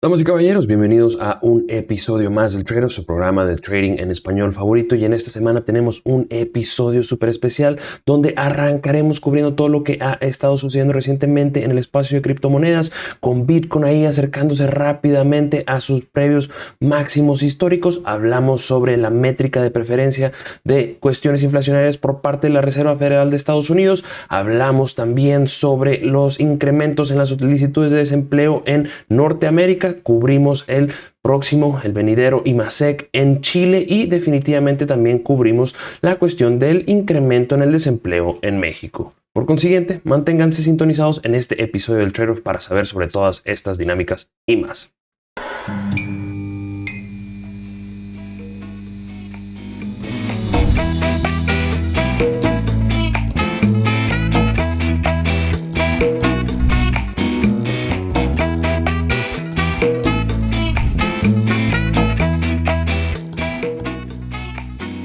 Damas y caballeros, bienvenidos a un episodio más del Trader, su programa de trading en español favorito. Y en esta semana tenemos un episodio súper especial donde arrancaremos cubriendo todo lo que ha estado sucediendo recientemente en el espacio de criptomonedas, con Bitcoin ahí acercándose rápidamente a sus previos máximos históricos. Hablamos sobre la métrica de preferencia de cuestiones inflacionarias por parte de la Reserva Federal de Estados Unidos. Hablamos también sobre los incrementos en las solicitudes de desempleo en Norteamérica. Cubrimos el próximo, el venidero IMASEC en Chile y definitivamente también cubrimos la cuestión del incremento en el desempleo en México. Por consiguiente, manténganse sintonizados en este episodio del Trade-off para saber sobre todas estas dinámicas y más.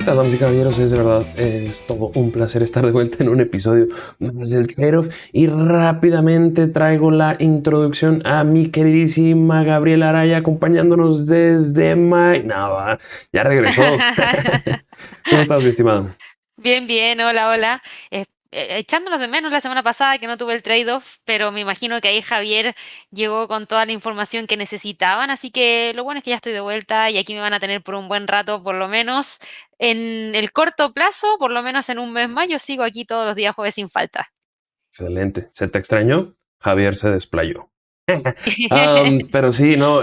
Damas y caballeros, es de verdad, es todo un placer estar de vuelta en un episodio más del Trade-off y rápidamente traigo la introducción a mi queridísima Gabriela Araya acompañándonos desde No, ya regresó. ¿Cómo estás, mi estimado? Bien, bien, hola, hola. Echándonos de menos la semana pasada que no tuve el trade-off, pero me imagino que ahí Javier llegó con toda la información que necesitaban, así que lo bueno es que ya estoy de vuelta y aquí me van a tener por un buen rato, por lo menos en el corto plazo, por lo menos en un mes más, yo sigo aquí todos los días jueves sin falta. Excelente. ¿Se te extrañó? Javier se desplayó. Pero sí, no,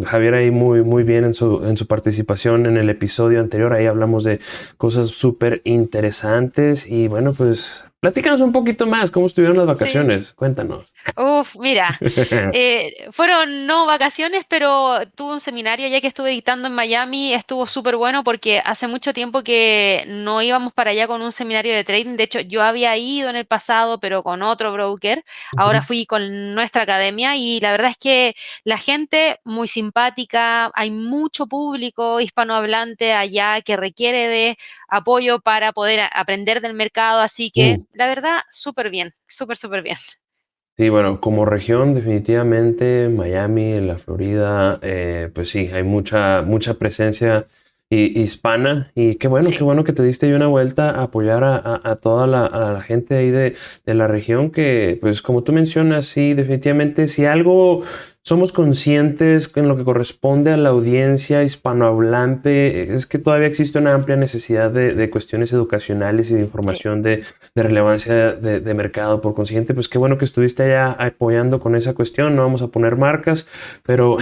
Javier ahí muy bien en su participación en el episodio anterior. Ahí hablamos de cosas súper interesantes y bueno, pues platícanos un poquito más. ¿Cómo estuvieron las Sí. vacaciones? Cuéntanos. Uf, mira, fueron no vacaciones, pero tuve un seminario ya que estuve dictando en Miami, estuvo súper bueno porque hace mucho tiempo que no íbamos para allá con un seminario de trading. De hecho, yo había ido en el pasado, pero con otro broker. Ahora fui con nuestra academia y la verdad es que la gente muy simpática, hay mucho público hispanohablante allá que requiere de apoyo para poder aprender del mercado, así que Mm. la verdad, súper bien, súper, súper bien. Sí, bueno, como región, definitivamente Miami, la Florida, pues sí, hay mucha presencia hispana y qué Sí. bueno que te diste ahí una vuelta a apoyar a toda a la gente ahí de la región que, pues como tú mencionas, sí, definitivamente, si algo somos conscientes en lo que corresponde a la audiencia hispanohablante, es que todavía existe una amplia necesidad de cuestiones educacionales y de Sí. información de relevancia de mercado. Por consiguiente, pues qué bueno que estuviste allá apoyando con esa cuestión. No vamos a poner marcas, pero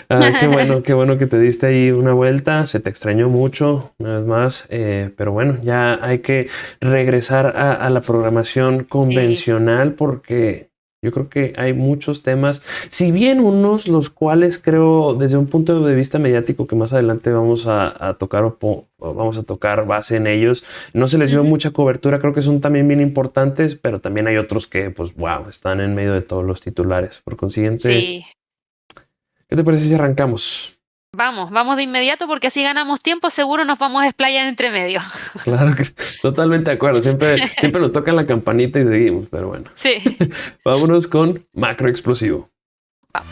Ujú. qué bueno que te diste ahí una vuelta. Se te extrañó mucho, una vez más, pero bueno, ya hay que regresar a la programación Sí, convencional porque yo creo que hay muchos temas, si bien unos los cuales creo desde un punto de vista mediático que más adelante vamos a tocar o vamos a tocar base en ellos, no se les dio ujú. mucha cobertura, creo que son también bien importantes, pero también hay otros que, pues, wow, están en medio de todos los titulares. Por consiguiente, Sí. ¿qué te parece si arrancamos? Vamos, vamos de inmediato porque así ganamos tiempo, seguro nos vamos a explayar entre medio. Claro que totalmente de acuerdo, siempre nos tocan la campanita y seguimos, pero bueno. Sí. Vámonos con macro explosivo. Vamos.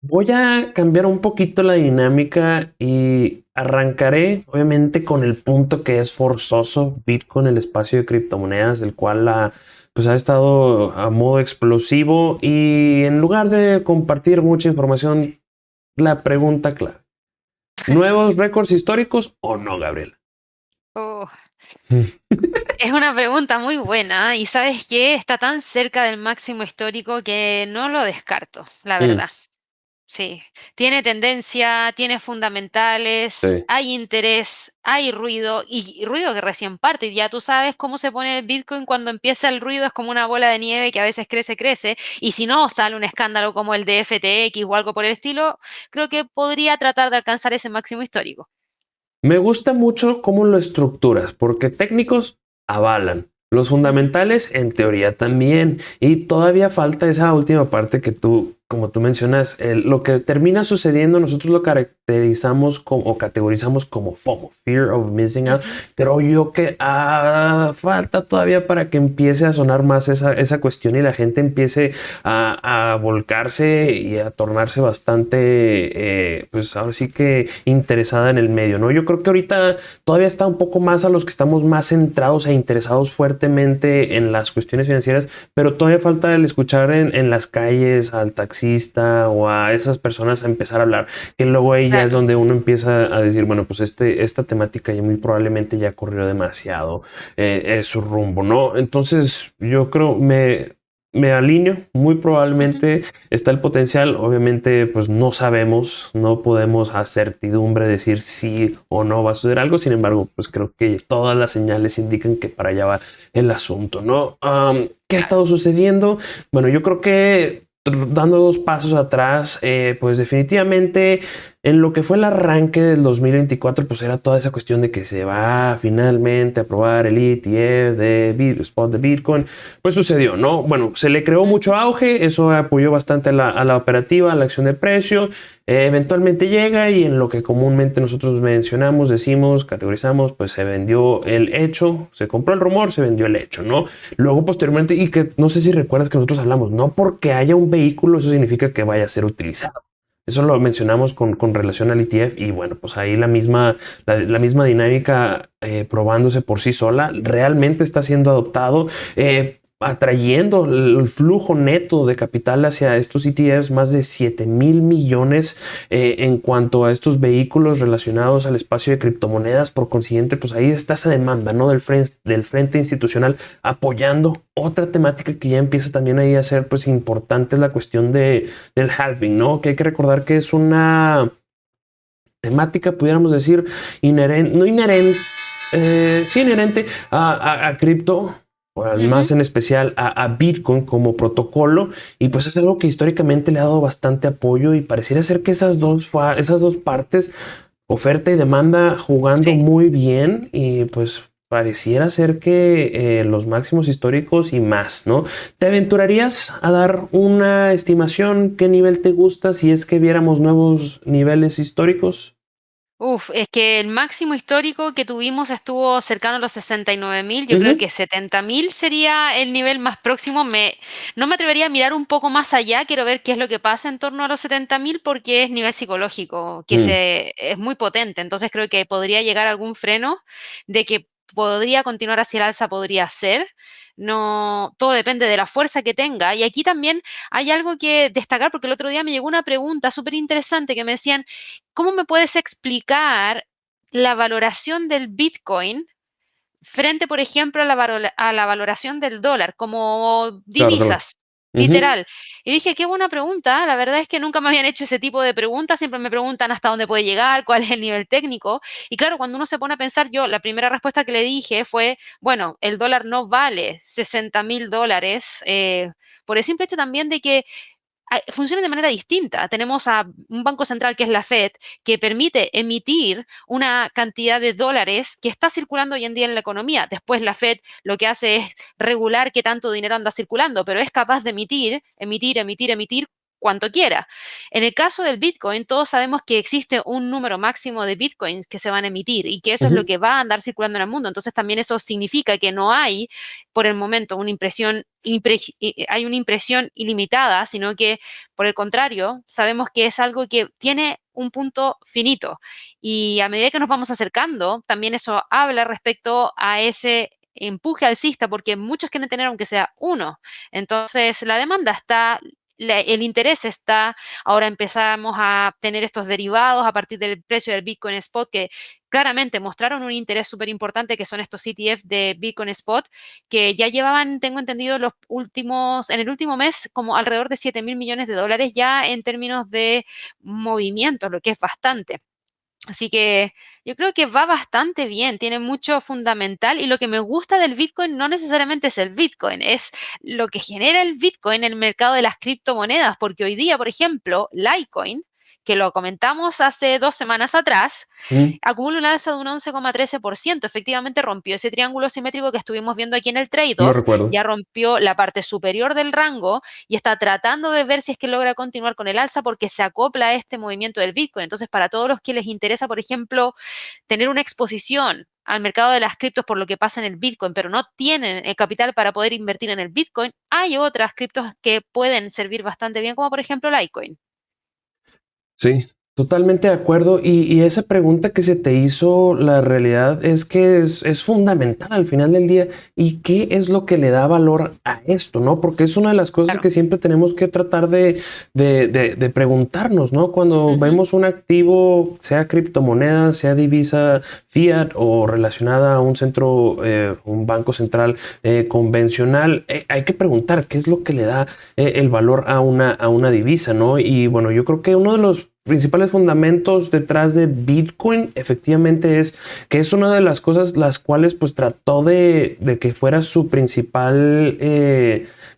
Voy a cambiar un poquito la dinámica y arrancaré obviamente con el punto que es forzoso, Bitcoin, el espacio de criptomonedas, el cual pues ha estado a modo explosivo y en lugar de compartir mucha información, la pregunta clave, ¿nuevos récords históricos o no, Gabriel? Oh, es una pregunta muy buena y ¿sabes qué? Está tan cerca del máximo histórico que no lo descarto, la Mm, verdad. Sí, tiene tendencia, tiene fundamentales, sí. hay interés, hay ruido y ruido que recién parte. Y ya tú sabes cómo se pone el Bitcoin cuando empieza el ruido, es como una bola de nieve que a veces crece, crece. Y si no sale un escándalo como el de FTX o algo por el estilo, creo que podría tratar de alcanzar ese máximo histórico. Me gusta mucho cómo lo estructuras, porque técnicos avalan. Los Ujú. fundamentales, en teoría, también. Y todavía falta esa última parte que tú, como tú mencionas, lo que termina sucediendo, nosotros lo categorizamos como FOMO, Fear of Missing Out. Ujú. Creo yo que falta todavía para que empiece a sonar más esa cuestión y la gente empiece a volcarse y a tornarse bastante, pues ahora sí que interesada en el medio, ¿no? Yo creo que ahorita todavía está un poco más a los que estamos más centrados e interesados fuertemente en las cuestiones financieras, pero todavía falta el escuchar en las calles al taxista o a esas personas a empezar a hablar, que luego ahí ya es Claro. donde uno empieza a decir, bueno, pues esta temática ya muy probablemente ya corrió demasiado su rumbo, ¿no? Entonces yo creo, me alineo, muy Ujú. probablemente está el potencial, obviamente pues no sabemos, no podemos a certidumbre decir sí o no va a suceder algo, sin embargo pues creo que todas las señales indican que para allá va el asunto, ¿no? ¿Qué ha estado sucediendo? Bueno, yo creo que dando dos pasos atrás, pues definitivamente en lo que fue el arranque del 2024, pues era toda esa cuestión de que se va finalmente a aprobar el ETF spot de Bitcoin. Pues sucedió, ¿no? Bueno, se le creó mucho auge, eso apoyó bastante a la operativa, a la acción de precio. Eventualmente llega y en lo que comúnmente nosotros mencionamos, decimos, categorizamos, pues se vendió el hecho, se compró el rumor, se vendió el hecho, ¿no? Luego posteriormente, y que no sé si recuerdas que nosotros hablamos, no porque haya un vehículo, eso significa que vaya a ser utilizado. Eso lo mencionamos con relación al ETF y bueno, pues ahí la misma dinámica probándose por sí sola, realmente está siendo adoptado. Atrayendo el flujo neto de capital hacia estos ETFs, más de 7,000 millones en cuanto a estos vehículos relacionados al espacio de criptomonedas. Por consiguiente, pues ahí está esa demanda, ¿no? Del frente institucional apoyando otra temática que ya empieza también ahí a ser pues importante, es la cuestión del halving, ¿no? Que hay que recordar que es una temática, pudiéramos decir, inherente, no inherente, sí inherente a cripto, o más Ujú. en especial a Bitcoin como protocolo, y pues es algo que históricamente le ha dado bastante apoyo y pareciera ser que esas dos partes, oferta y demanda, jugando Sí. muy bien y pues pareciera ser que los máximos históricos y más, ¿no? ¿Te aventurarías a dar una estimación? ¿Qué nivel te gusta si es que viéramos nuevos niveles históricos? Uf, es que el máximo histórico que tuvimos estuvo cercano a los 69.000. Yo creo Ujú. que 70.000 sería el nivel más próximo. No me atrevería a mirar un poco más allá. Quiero ver qué es lo que pasa en torno a los 70.000 porque es nivel psicológico, Mm. es muy potente. Entonces creo que podría llegar algún freno de que podría continuar hacia el alza, podría ser. No, todo depende de la fuerza que tenga. Y aquí también hay algo que destacar porque el otro día me llegó una pregunta súper interesante que me decían, ¿cómo me puedes explicar la valoración del Bitcoin frente, por ejemplo, a la valoración del dólar como Claro, claro. divisas? Ujú. Literal. Y dije, qué buena pregunta. La verdad es que nunca me habían hecho ese tipo de preguntas. Siempre me preguntan hasta dónde puede llegar, cuál es el nivel técnico. Y claro, cuando uno se pone a pensar, yo la primera respuesta que le dije fue, bueno, el dólar no vale 60.000 dólares, por el simple hecho también de que funcionan de manera distinta. Tenemos a un banco central que es la Fed, que permite emitir una cantidad de dólares que está circulando hoy en día en la economía. Después la Fed lo que hace es regular qué tanto dinero anda circulando, pero es capaz de emitir cuanto quiera. En el caso del Bitcoin, todos sabemos que existe un número máximo de Bitcoins que se van a emitir y que eso es lo Ujú. que va a andar circulando en el mundo. Entonces también eso significa que no hay por el momento hay una impresión ilimitada, sino que por el contrario, sabemos que es algo que tiene un punto finito y a medida que nos vamos acercando, también eso habla respecto a ese empuje alcista, porque muchos quieren tener aunque sea uno. Entonces, la demanda está, el interés está, ahora empezamos a tener estos derivados a partir del precio del Bitcoin Spot que claramente mostraron un interés súper importante, que son estos ETF de Bitcoin Spot, que ya llevaban, tengo entendido, en el último mes, como alrededor de 7.000 millones de dólares ya en términos de movimiento, lo que es bastante. Así que yo creo que va bastante bien, tiene mucho fundamental y lo que me gusta del Bitcoin no necesariamente es el Bitcoin, es lo que genera el Bitcoin en el mercado de las criptomonedas, porque hoy día, por ejemplo, Litecoin, que lo comentamos hace 2 semanas atrás, Mm, acumula un alza de un 11,13%. Efectivamente rompió ese triángulo simétrico que estuvimos viendo aquí en el lo trade-off, recuerdo. ya rompió la parte superior del rango y está tratando de ver si es que logra continuar con el alza porque se acopla a este movimiento del Bitcoin. Entonces, para todos los que les interesa, por ejemplo, tener una exposición al mercado de las criptos por lo que pasa en el Bitcoin, pero no tienen el capital para poder invertir en el Bitcoin, hay otras criptos que pueden servir bastante bien, como por ejemplo Litecoin. Sí, totalmente de acuerdo. Y esa pregunta que se te hizo, la realidad es que es fundamental al final del día. ¿Y qué es lo que le da valor a esto? ¿No? Porque es una de las cosas Claro. que siempre tenemos que tratar de preguntarnos, ¿no? Cuando Ujú. vemos un activo, sea criptomoneda, sea divisa fiat o relacionada a un centro, un banco central convencional, hay que preguntar qué es lo que le da el valor a una divisa, ¿no? Y bueno, yo creo que uno de los principales fundamentos detrás de Bitcoin efectivamente es que es una de las cosas las cuales pues trató de que fuera su principal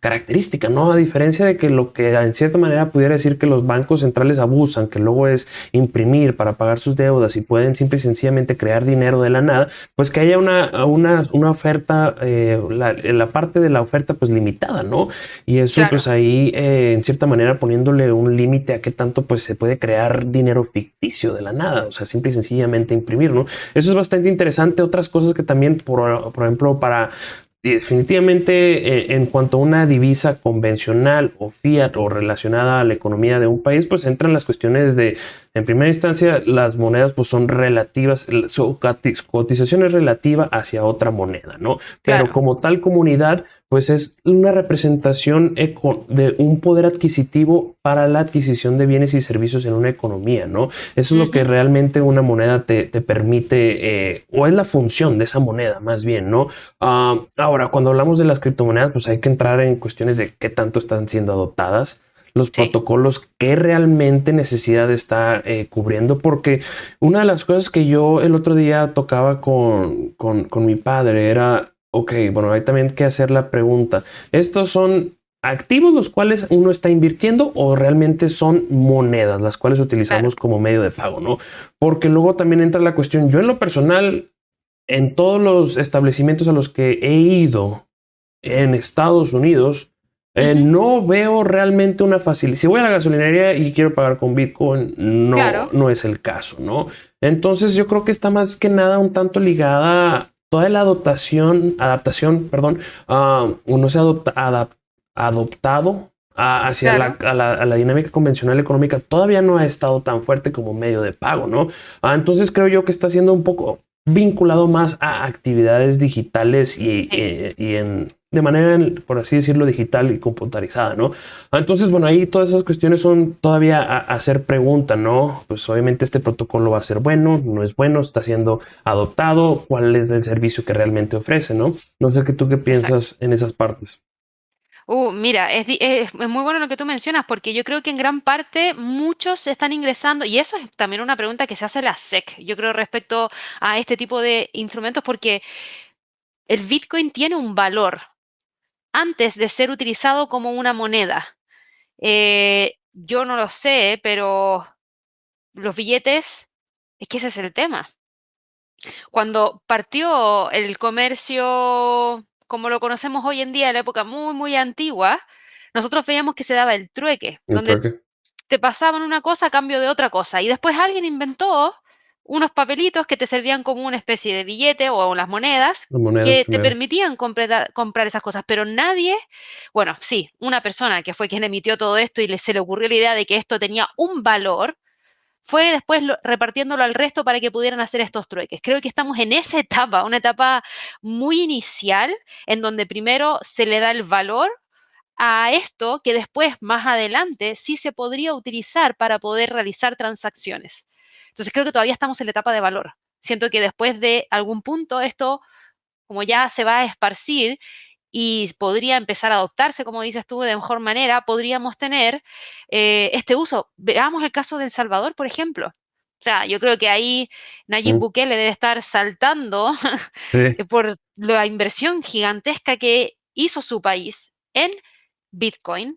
característica, ¿no? A diferencia de que lo que en cierta manera pudiera decir que los bancos centrales abusan, que luego es imprimir para pagar sus deudas y pueden simple y sencillamente crear dinero de la nada, pues que haya una oferta, la parte de la oferta pues limitada, ¿no? Y eso Claro. pues ahí en cierta manera poniéndole un límite a qué tanto pues se puede crear dinero ficticio de la nada, o sea, simple y sencillamente imprimir, ¿no? Eso es bastante interesante. Otras cosas que también, por ejemplo, para definitivamente en cuanto a una divisa convencional o fiat o relacionada a la economía de un país, pues entran las cuestiones de, en primera instancia, las monedas pues son relativas, su cotización es relativa hacia otra moneda, ¿no? Pero Claro. como tal comunidad, pues es una representación de un poder adquisitivo para la adquisición de bienes y servicios en una economía, ¿no? Eso es lo que Ujú. realmente una moneda te permite, o es la función de esa moneda, más bien, ¿no? Ahora, cuando hablamos de las criptomonedas, pues hay que entrar en cuestiones de qué tanto están siendo adoptadas, los Sí. protocolos que realmente necesidad de estar cubriendo, porque una de las cosas que yo el otro día tocaba con mi padre era, ok, bueno, hay también que hacer la pregunta, ¿estos son activos los cuales uno está invirtiendo o realmente son monedas las cuales Claro. utilizamos como medio de pago, ¿no? Porque luego también entra la cuestión, yo en lo personal, en todos los establecimientos a los que he ido en Estados Unidos, Ujú. no veo realmente una facilidad. Si voy a la gasolinería y quiero pagar con Bitcoin, no, Claro. no es el caso, ¿no? Entonces yo creo que está más que nada un tanto ligada a toda la adaptación, perdón, uno se adoptado hacia Claro. a la dinámica convencional económica todavía no ha estado tan fuerte como medio de pago, ¿no? Entonces creo yo que está siendo un poco vinculado más a actividades digitales Sí. y de manera, por así decirlo, digital y computarizada, ¿no? Entonces, bueno, ahí todas esas cuestiones son todavía a hacer pregunta, ¿no? Pues obviamente este protocolo va a ser bueno, no es bueno, está siendo adoptado, cuál es el servicio que realmente ofrece, ¿no? No sé qué tú qué Exacto. piensas en esas partes. Mira, es muy bueno lo que tú mencionas porque yo creo que en gran parte muchos están ingresando, y eso es también una pregunta que se hace la SEC, yo creo, respecto a este tipo de instrumentos, porque el Bitcoin tiene un valor antes de ser utilizado como una moneda. Yo no lo sé, pero los billetes, es que ese es el tema. Cuando partió el comercio como lo conocemos hoy en día, en la época muy, muy antigua, nosotros veíamos que se daba el trueque, El donde trueque, te pasaban una cosa a cambio de otra cosa. Y después alguien inventó unos papelitos que te servían como una especie de billete o las monedas las monedas que te primero. permitían comprar esas cosas. Pero nadie, bueno, sí, una persona que fue quien emitió todo esto y se le ocurrió la idea de que esto tenía un valor, fue después repartiéndolo al resto para que pudieran hacer estos trueques. Creo que estamos en esa etapa, una etapa muy inicial, en donde primero se le da el valor a esto que después, más adelante, sí se podría utilizar para poder realizar transacciones. Entonces creo que todavía estamos en la etapa de valor. Siento que después de algún punto esto, como ya se va a esparcir y podría empezar a adoptarse, como dices tú, de mejor manera, podríamos tener este uso. Veamos el caso de El Salvador, por ejemplo. O sea, yo creo que ahí Nayib Mm, Bukele debe estar saltando sí, por la inversión gigantesca que hizo su país en Bitcoin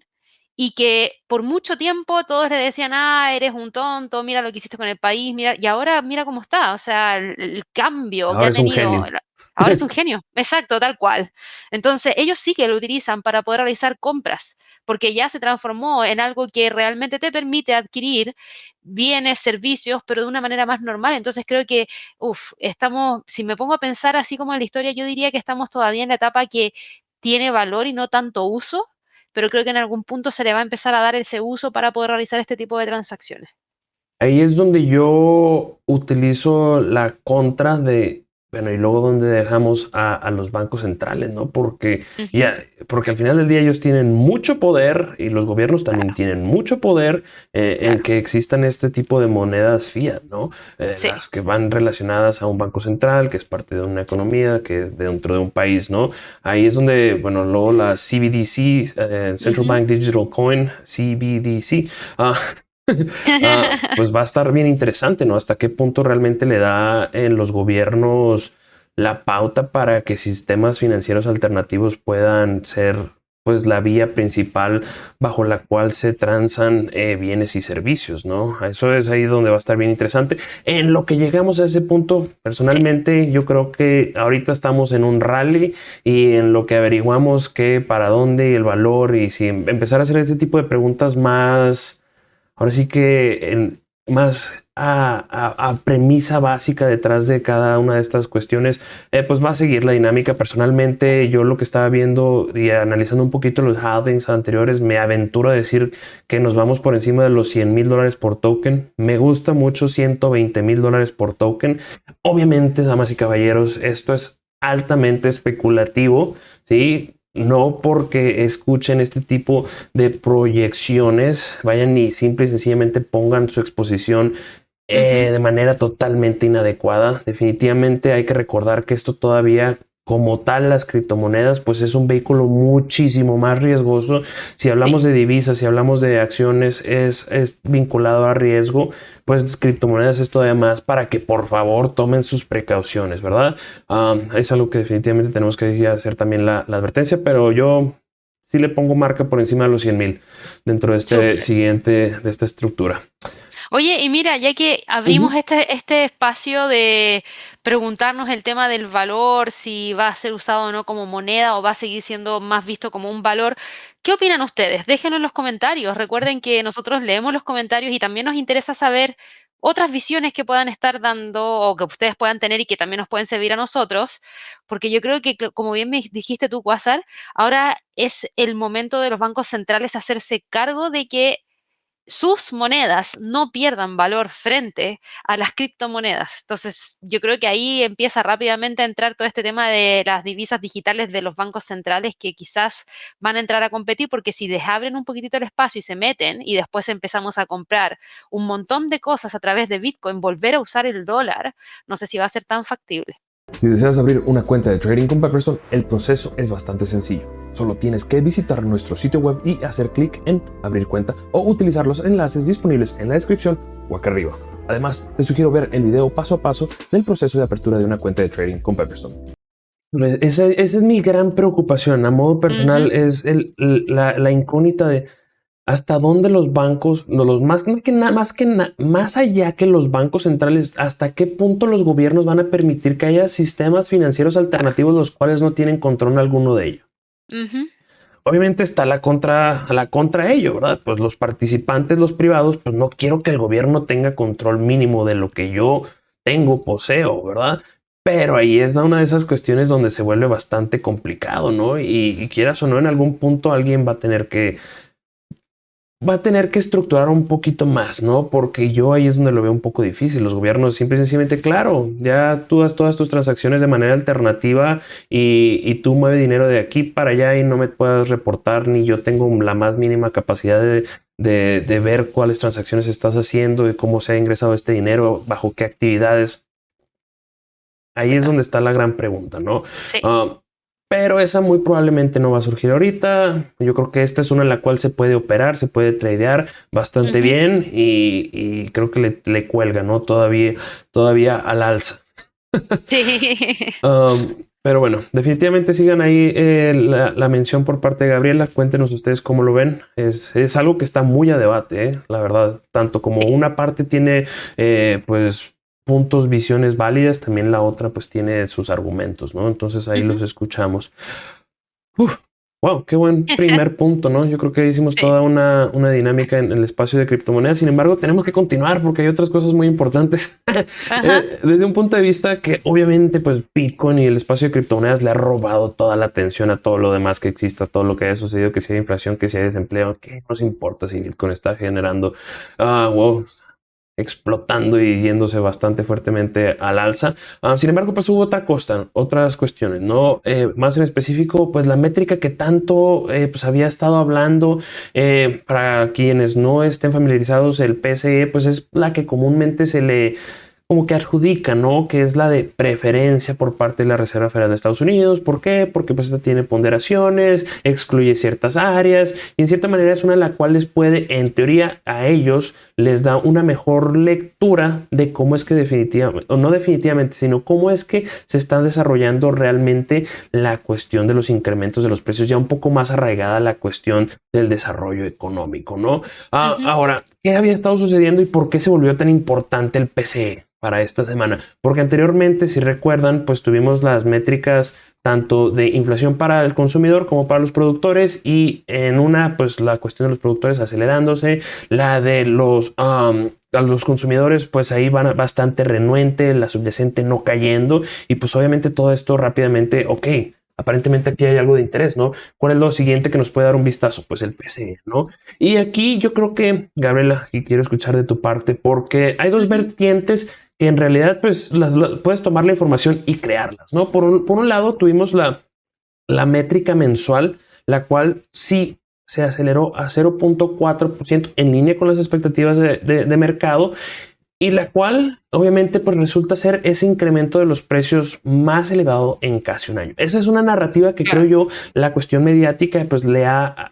y que por mucho tiempo todos le decían, eres un tonto, mira lo que hiciste con el país, mira, y ahora mira cómo está, o sea, el cambio que Ahora ha es un tenido. genio. Ahora es un genio, exacto, tal cual. Entonces, ellos sí que lo utilizan para poder realizar compras, porque ya se transformó en algo que realmente te permite adquirir bienes, servicios, pero de una manera más normal. Entonces, creo que, estamos, si me pongo a pensar así como en la historia, yo diría que estamos todavía en la etapa que tiene valor y no tanto uso, pero creo que en algún punto se le va a empezar a dar ese uso para poder realizar este tipo de transacciones. Ahí es donde yo utilizo la contra de, bueno, y luego donde dejamos a los bancos centrales, ¿no? Porque Ujú, ya, porque al final del día ellos tienen mucho poder y los gobiernos también claro, tienen mucho poder en claro. que existan este tipo de monedas fiat, ¿no? Sí, Las que van relacionadas a un banco central, que es parte de una sí. economía, que dentro de un país, ¿no? Ahí es donde, bueno, luego la CBDC, Central Ujú. Bank Digital Coin, CBDC, pues va a estar bien interesante, ¿no? Hasta qué punto realmente le da en los gobiernos la pauta para que sistemas financieros alternativos puedan ser pues la vía principal bajo la cual se transan bienes y servicios, ¿no? Eso es ahí donde va a estar bien interesante. En lo que llegamos a ese punto, Sí. personalmente, yo creo que ahorita estamos en un rally y en lo que averiguamos qué, para dónde y el valor y si empezar a hacer este tipo de preguntas más ahora sí que más a premisa básica detrás de cada una de estas cuestiones, pues va a seguir la dinámica. Personalmente, yo lo que estaba viendo y analizando un poquito los halvings anteriores, me aventuro a decir que nos vamos por encima de los $100,000 por token. Me gusta mucho $120,000 por token. Obviamente, damas y caballeros, esto es altamente especulativo, ¿sí? No porque escuchen este tipo de proyecciones, vayan y simple y sencillamente pongan su exposición Ujú. de manera totalmente inadecuada. Definitivamente hay que recordar que esto todavía, como tal, las criptomonedas, pues es un vehículo muchísimo más riesgoso. Si Sí. hablamos de divisas, si hablamos de acciones, es vinculado a riesgo. Pues criptomonedas es todavía más para que por favor tomen sus precauciones, ¿verdad? Es algo que definitivamente tenemos que hacer también la advertencia, pero yo sí le pongo marca por encima de los 100,000 dentro de este Súper. siguiente, de esta estructura. Oye, y mira, ya que abrimos Ujú. este espacio de preguntarnos el tema del valor, si va a ser usado o no como moneda o va a seguir siendo más visto como un valor, ¿qué opinan ustedes? Déjenlo en los comentarios. Recuerden que nosotros leemos los comentarios y también nos interesa saber otras visiones que puedan estar dando o que ustedes puedan tener y que también nos pueden servir a nosotros, porque yo creo que, como bien me dijiste tú, Quasar, ahora es el momento de los bancos centrales hacerse cargo de que sus monedas no pierdan valor frente a las criptomonedas. Entonces, yo creo que ahí empieza rápidamente a entrar todo este tema de las divisas digitales de los bancos centrales que quizás van a entrar a competir porque si les abren un poquitito el espacio y se meten y después empezamos a comprar un montón de cosas a través de Bitcoin, volver a usar el dólar, no sé si va a ser tan factible. Si deseas abrir una cuenta de trading con Pepperstone, el proceso es bastante sencillo. Solo tienes que visitar nuestro sitio web y hacer clic en abrir cuenta o utilizar los enlaces disponibles en la descripción o acá arriba. Además, te sugiero ver el video paso a paso del proceso de apertura de una cuenta de trading con Pepperstone. Esa es mi gran preocupación. A modo Ujú. personal, es la incógnita de hasta dónde los bancos, no, los más allá que los bancos centrales, hasta qué punto los gobiernos van a permitir que haya sistemas financieros alternativos los cuales no tienen control alguno de ello. Ujú. Obviamente está la contra ello, ¿verdad? Pues los participantes, los privados, pues no quiero que el gobierno tenga control mínimo de lo que yo tengo, poseo, ¿verdad? Pero ahí es una de esas cuestiones donde se vuelve bastante complicado, ¿no? Y quieras o no, en algún punto alguien va a tener que estructurar un poquito más, ¿no? Porque yo ahí es donde lo veo un poco difícil. Los gobiernos simple y sencillamente, claro, ya tú das todas tus transacciones de manera alternativa y tú mueves dinero de aquí para allá y no me puedas reportar ni yo tengo la más mínima capacidad de ver cuáles transacciones estás haciendo y cómo se ha ingresado este dinero, bajo qué actividades. Ahí es Claro. donde está la gran pregunta, ¿no? Sí. Ah, pero esa muy probablemente no va a surgir ahorita. Yo creo que esta es una en la cual se puede operar, se puede tradear bastante Ujú. bien y creo que le cuelga, ¿no? Todavía al alza. Sí. Um, Pero bueno, definitivamente sigan ahí la mención por parte de Gabriela. Cuéntenos ustedes cómo lo ven. Es algo que está muy a debate, la verdad. Tanto como Sí. una parte tiene pues puntos, visiones válidas, también la otra pues tiene sus argumentos, ¿no? Entonces ahí Ujú. los escuchamos. Uf, wow, qué buen primer punto, ¿no? Yo creo que hicimos Sí. toda una dinámica en el espacio de criptomonedas. Sin embargo, tenemos que continuar porque hay otras cosas muy importantes. Ajá. Desde un punto de vista que obviamente pues Bitcoin y el espacio de criptomonedas le ha robado toda la atención a todo lo demás que exista, todo lo que haya sucedido, que si hay inflación, que si hay desempleo, que nos importa si Bitcoin está generando, wow, explotando y yéndose bastante fuertemente al alza. Sin embargo, pues hubo otras cuestiones, ¿no? Más en específico, pues la métrica que tanto pues había estado hablando, para quienes no estén familiarizados, el PCE, pues es la que comúnmente se le como que adjudica, ¿no? Que es la de preferencia por parte de la Reserva Federal de Estados Unidos. ¿Por qué? Porque pues esta tiene ponderaciones, excluye ciertas áreas y en cierta manera es una de las cuales puede, en teoría, a ellos les da una mejor lectura de cómo es que definitivamente, o no definitivamente, sino cómo es que se está desarrollando realmente la cuestión de los incrementos de los precios, ya un poco más arraigada la cuestión del desarrollo económico, ¿no? Ujú. Ahora, ¿qué había estado sucediendo y por qué se volvió tan importante el PCE para esta semana? Porque anteriormente, si recuerdan, pues tuvimos las métricas tanto de inflación para el consumidor como para los productores y en una, pues la cuestión de los productores acelerándose, la de a los consumidores, pues ahí van bastante renuente, la subyacente no cayendo y pues obviamente todo esto rápidamente, ok, aparentemente aquí hay algo de interés, ¿no? ¿Cuál es lo siguiente que nos puede dar un vistazo? Pues el PCE, ¿no? Y aquí yo creo que, Gabriela, y quiero escuchar de tu parte, porque hay dos Ujú. vertientes que en realidad pues puedes tomar la información y crearlas, ¿no? Por un lado tuvimos la métrica mensual, la cual sí se aceleró a 0.4% en línea con las expectativas de mercado y la cual obviamente pues resulta ser ese incremento de los precios más elevado en casi un año. Esa es una narrativa que creo Claro. yo la cuestión mediática pues le ha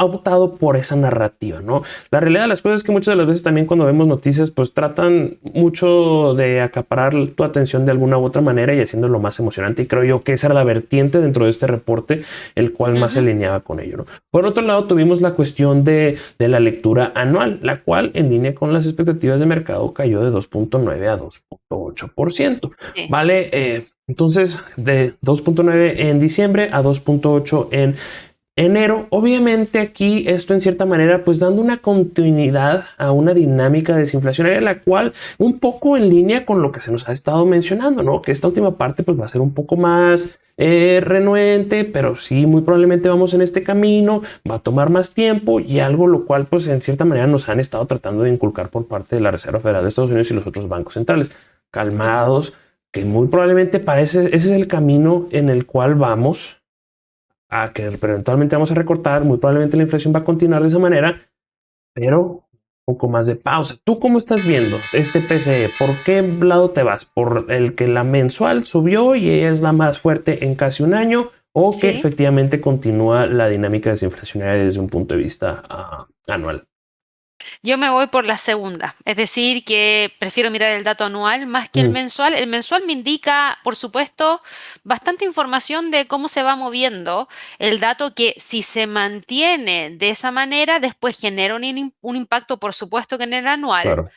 optado por esa narrativa, ¿no? La realidad de las cosas es que muchas de las veces también cuando vemos noticias pues tratan mucho de acaparar tu atención de alguna u otra manera y haciéndolo más emocionante y creo yo que esa era la vertiente dentro de este reporte el cual más se Ujú. alineaba con ello, ¿no? Por otro lado tuvimos la cuestión de la lectura anual, la cual en línea con las expectativas de mercado cayó de 2.9 a 2.8%. Sí. Vale, entonces de 2.9 en diciembre a 2.8 en enero. Obviamente aquí esto en cierta manera pues dando una continuidad a una dinámica desinflacionaria la cual un poco en línea con lo que se nos ha estado mencionando, ¿no? Que esta última parte pues va a ser un poco más renuente, pero sí muy probablemente vamos en este camino, va a tomar más tiempo y algo lo cual pues en cierta manera nos han estado tratando de inculcar por parte de la Reserva Federal de Estados Unidos y los otros bancos centrales. Ujú. Calmados, que muy probablemente parece ese es el camino en el cual vamos a que pero eventualmente vamos a recortar, muy probablemente la inflación va a continuar de esa manera, pero un poco más de pausa. ¿Tú cómo estás viendo este PCE? ¿Por qué lado te vas? ¿Por el que la mensual subió y es la más fuerte en casi un año? ¿O que Sí. efectivamente continúa la dinámica desinflacionaria desde un punto de vista anual? Yo me voy por la segunda, es decir, que prefiero mirar el dato anual más que el Mm, mensual. El mensual me indica, por supuesto, bastante información de cómo se va moviendo el dato que si se mantiene de esa manera, después genera un impacto, por supuesto, que en el anual. claro.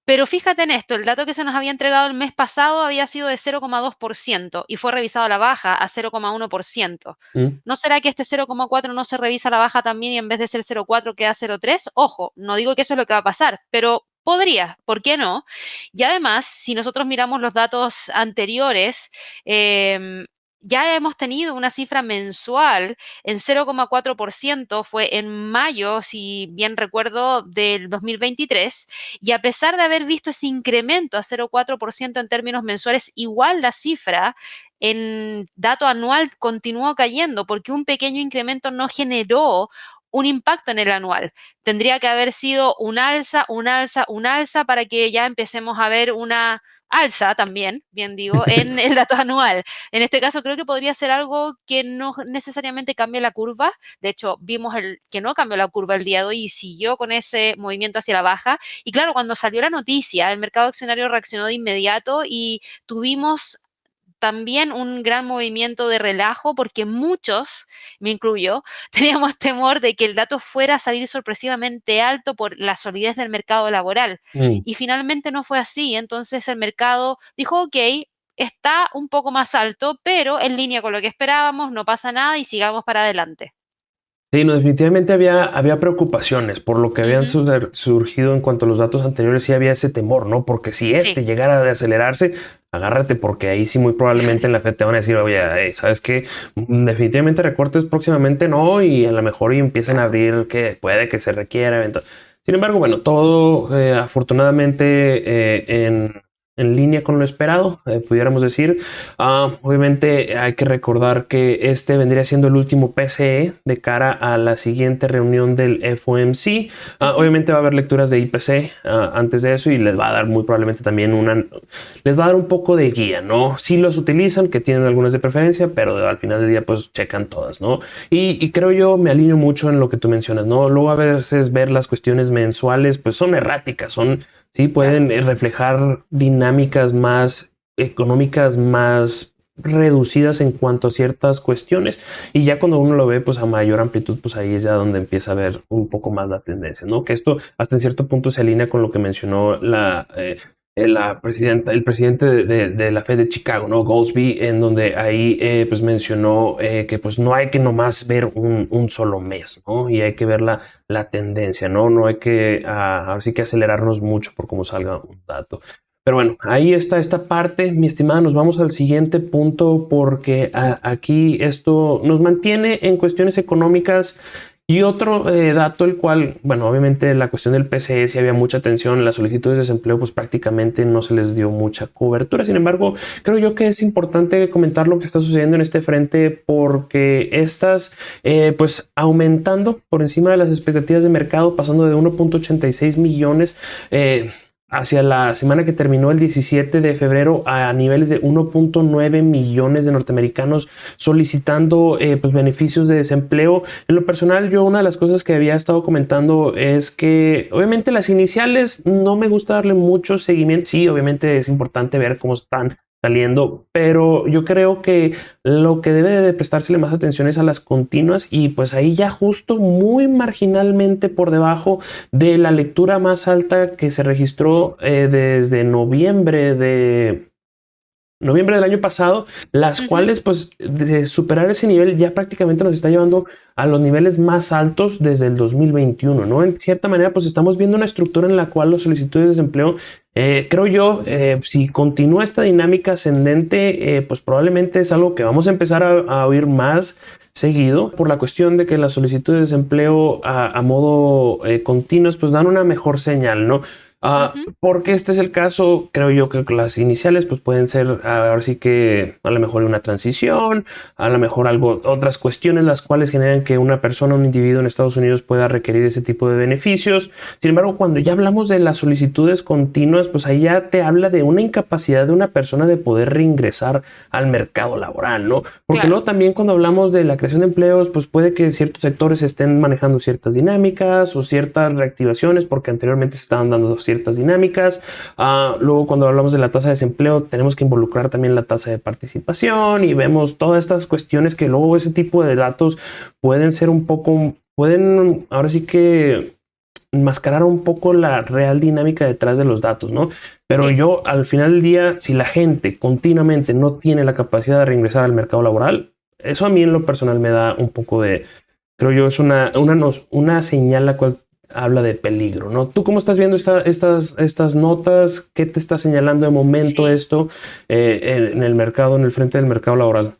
Pero fíjate en esto, el dato que se nos había entregado el mes pasado había sido de 0,2% y fue revisado a la baja a 0,1%. Mm, ¿No será que este 0,4 no se revisa a la baja también y en vez de ser 0,4 queda 0,3? Ojo, no digo que eso es lo que va a pasar, pero podría, ¿por qué no? Y además, si nosotros miramos los datos anteriores, em, ya hemos tenido una cifra mensual en 0,4%, fue en mayo, si bien recuerdo, del 2023, y a pesar de haber visto ese incremento a 0,4% en términos mensuales, igual la cifra en dato anual continuó cayendo porque un pequeño incremento no generó un impacto en el anual. Tendría que haber sido un alza, un alza, un alza para que ya empecemos a ver una alza también, bien digo, en el dato anual. En este caso creo que podría ser algo que no necesariamente cambie la curva. De hecho, vimos que no cambió la curva el día de hoy y siguió con ese movimiento hacia la baja. Y claro, cuando salió la noticia, el mercado accionario reaccionó de inmediato y tuvimos también un gran movimiento de relajo porque muchos, me incluyo, teníamos temor de que el dato fuera a salir sorpresivamente alto por la solidez del mercado laboral. Mm. Y finalmente no fue así. Entonces el mercado dijo, ok, está un poco más alto, pero en línea con lo que esperábamos, no pasa nada y sigamos para adelante. Sí, no, definitivamente había preocupaciones por lo que habían Ujú. surgido en cuanto a los datos anteriores, sí había ese temor, ¿no? Porque si Sí. este llegara a acelerarse, agárrate porque ahí sí muy probablemente en la Fed te van a decir, oye, ¿sabes qué? Definitivamente recortes próximamente no y a lo mejor y empiezan a abrir que puede que se requiera. Sin embargo, bueno, todo afortunadamente en línea con lo esperado, pudiéramos decir. Obviamente hay que recordar que este vendría siendo el último PCE de cara a la siguiente reunión del FOMC. Ujú. Obviamente va a haber lecturas de IPC antes de eso y les va a dar muy probablemente también les va a dar un poco de guía, ¿no? Si los utilizan, que tienen algunas de preferencia, pero al final del día pues checan todas, ¿no? Y creo yo me alineo mucho en lo que tú mencionas, ¿no? Luego a veces ver las cuestiones mensuales pues son erráticas, sí, Claro. pueden reflejar dinámicas más económicas, más reducidas en cuanto a ciertas cuestiones y ya cuando uno lo ve pues a mayor amplitud pues ahí es ya donde empieza a ver un poco más la tendencia, ¿no? Que esto hasta en cierto punto se alinea con lo que mencionó la presidenta, el presidente de la Fed de Chicago, ¿no? Goldsby, en donde ahí pues mencionó que pues no hay que nomás ver un solo mes, ¿no? Y hay que ver la tendencia, ¿no? No hay que, ahora sí que acelerarnos mucho por cómo salga un dato. Pero bueno, ahí está esta parte, mi estimada. Nos vamos al siguiente punto porque aquí esto nos mantiene en cuestiones económicas y otro dato, el cual, bueno, obviamente la cuestión del PCE sí había mucha atención, las solicitudes de desempleo pues prácticamente no se les dio mucha cobertura. Sin embargo, creo yo que es importante comentar lo que está sucediendo en este frente porque estas pues aumentando por encima de las expectativas de mercado, pasando de 1.86 millones hacia la semana que terminó el 17 de febrero a niveles de 1.9 millones de norteamericanos solicitando pues beneficios de desempleo. En lo personal, yo una de las cosas que había estado comentando es que obviamente las iniciales no me gusta darle mucho seguimiento. Sí, obviamente es importante ver cómo están saliendo, pero yo creo que lo que debe de prestársele más atención es a las continuas y pues ahí ya justo muy marginalmente por debajo de la lectura más alta que se registró desde noviembre del año pasado, las Ujú. cuales pues de superar ese nivel ya prácticamente nos está llevando a los niveles más altos desde el 2021, ¿no? En cierta manera pues estamos viendo una estructura en la cual las solicitudes de desempleo, creo yo, si continúa esta dinámica ascendente, pues probablemente es algo que vamos a empezar a oír más seguido por la cuestión de que las solicitudes de desempleo a modo continuos pues dan una mejor señal, ¿no? Ujú. Porque este es el caso, creo yo que las iniciales pues pueden ser ahora sí que a lo mejor una transición, a lo mejor algo, otras cuestiones las cuales generan que una persona, un individuo en Estados Unidos pueda requerir ese tipo de beneficios. Sin embargo, cuando ya hablamos de las solicitudes continuas, pues ahí ya te habla de una incapacidad de una persona de poder reingresar al mercado laboral, ¿no? Porque Claro. luego también cuando hablamos de la creación de empleos, pues puede que ciertos sectores estén manejando ciertas dinámicas o ciertas reactivaciones porque anteriormente se estaban dando ciertas dinámicas. Luego cuando hablamos de la tasa de desempleo tenemos que involucrar también la tasa de participación y vemos todas estas cuestiones que luego ese tipo de datos pueden ser un poco, pueden ahora sí que enmascarar un poco la real dinámica detrás de los datos, ¿no? Pero Sí. yo al final del día, si la gente continuamente no tiene la capacidad de reingresar al mercado laboral, eso a mí en lo personal me da un poco de, creo yo, es una señal la cual habla de peligro, ¿no? ¿Tú cómo estás viendo estas notas? ¿Qué te está señalando de momento Sí. esto en el mercado, en el frente del mercado laboral?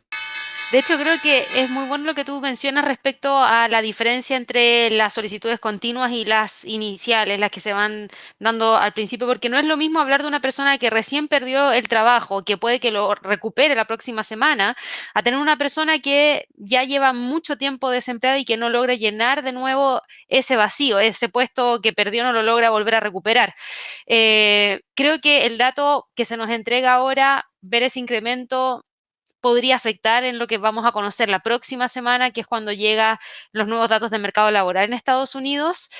De hecho, creo que es muy bueno lo que tú mencionas respecto a la diferencia entre las solicitudes continuas y las iniciales, las que se van dando al principio, porque no es lo mismo hablar de una persona que recién perdió el trabajo, que puede que lo recupere la próxima semana, a tener una persona que ya lleva mucho tiempo desempleada y que no logra llenar de nuevo ese vacío, ese puesto que perdió no lo logra volver a recuperar. Creo que el dato que se nos entrega ahora, ver ese incremento podría afectar en lo que vamos a conocer la próxima semana, que es cuando llegan los nuevos datos de mercado laboral en Estados Unidos.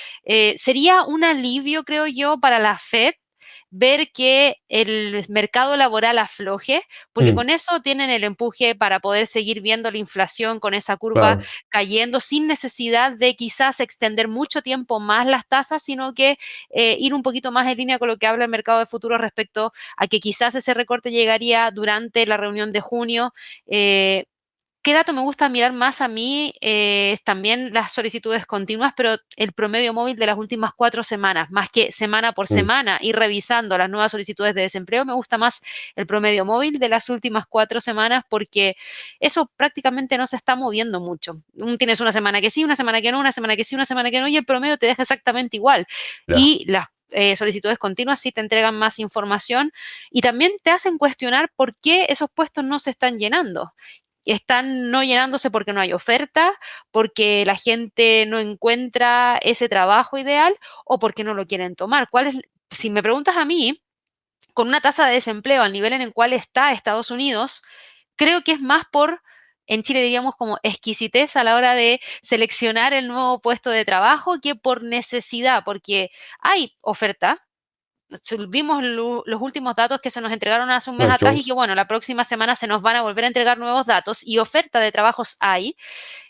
Sería un alivio, creo yo, para la Fed, ver que el mercado laboral afloje, porque Mm, con eso tienen el empuje para poder seguir viendo la inflación con esa curva claro. cayendo sin necesidad de quizás extender mucho tiempo más las tasas, sino que ir un poquito más en línea con lo que habla el mercado de futuros respecto a que quizás ese recorte llegaría durante la reunión de junio. Eh, ¿Qué dato me gusta mirar más a mí? Es también las solicitudes continuas, pero el promedio móvil de las últimas 4 semanas, más que semana por Mm. semana, ir revisando las nuevas solicitudes de desempleo, me gusta más el promedio móvil de las últimas 4 semanas porque eso prácticamente no se está moviendo mucho. Tienes una semana que sí, una semana que no, una semana que sí, una semana que no, y el promedio te deja exactamente igual. Ya. Y las solicitudes continuas sí te entregan más información y también te hacen cuestionar por qué esos puestos no se están llenando. Están no llenándose porque no hay oferta, porque la gente no encuentra ese trabajo ideal o porque no lo quieren tomar. Si me preguntas a mí, con una tasa de desempleo al nivel en el cual está Estados Unidos, creo que es más en Chile diríamos como exquisitez a la hora de seleccionar el nuevo puesto de trabajo que por necesidad, porque hay oferta, vimos los últimos datos que se nos entregaron hace un mes Los atrás y que, jobs. bueno, la próxima semana se nos van a volver a entregar nuevos datos y oferta de trabajos hay.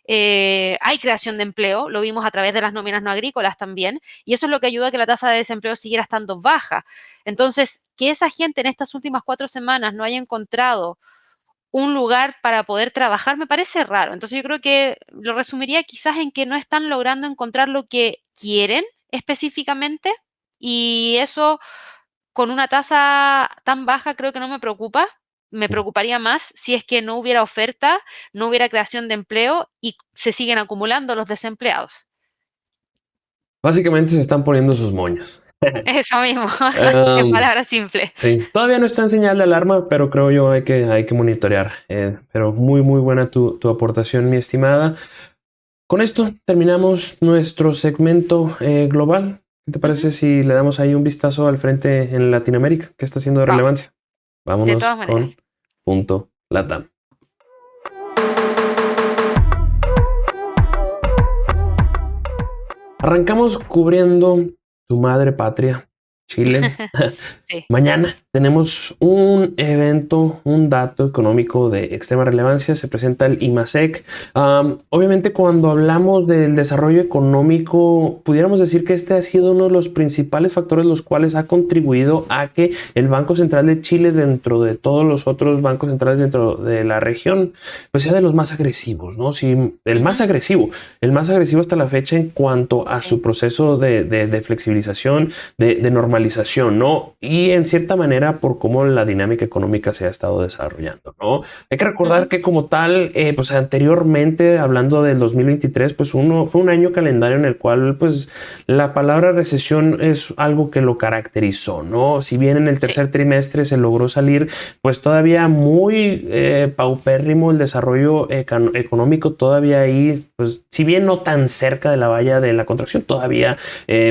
Hay creación de empleo, lo vimos a través de las nóminas no agrícolas también, y eso es lo que ayuda a que la tasa de desempleo siguiera estando baja. Entonces, que esa gente en estas últimas 4 semanas no haya encontrado un lugar para poder trabajar me parece raro. Entonces, yo creo que lo resumiría quizás en que no están logrando encontrar lo que quieren específicamente y eso con una tasa tan baja creo que no me preocupa. Me preocuparía más si es que no hubiera oferta, no hubiera creación de empleo y se siguen acumulando los desempleados. Básicamente se están poniendo sus moños. Eso mismo, en Am, palabras simples. sí, todavía no está en señal de alarma, pero creo yo hay que monitorear. Pero muy, muy buena tu aportación, mi estimada. Con esto terminamos nuestro segmento global. ¿Qué te Ujú. parece si le damos ahí un vistazo al frente en Latinoamérica? ¿Qué está haciendo de Vamos, relevancia? de Vámonos todas con maneras. punto LATAM. Arrancamos cubriendo tu madre patria, Chile. Sí. Mañana tenemos un evento, un dato económico de extrema relevancia. Se presenta el IMASEC. Obviamente, cuando hablamos del desarrollo económico, pudiéramos decir que este ha sido uno de los principales factores los cuales ha contribuido a que el Banco Central de Chile, dentro de todos los otros bancos centrales dentro de la región, pues sea de los más agresivos, ¿no? Sí, Ujú. el más agresivo hasta la fecha en cuanto a Sí. su proceso de flexibilización, de normalización, ¿no? Y en cierta manera por cómo la dinámica económica se ha estado desarrollando, ¿no? Hay que recordar Ujú. que como tal, pues anteriormente, hablando del 2023, pues fue un año calendario en el cual, pues la palabra recesión es algo que lo caracterizó, ¿no? Si bien en el Sí. tercer trimestre se logró salir, pues todavía muy paupérrimo el desarrollo económico, todavía ahí, pues si bien no tan cerca de la valla de la contracción, todavía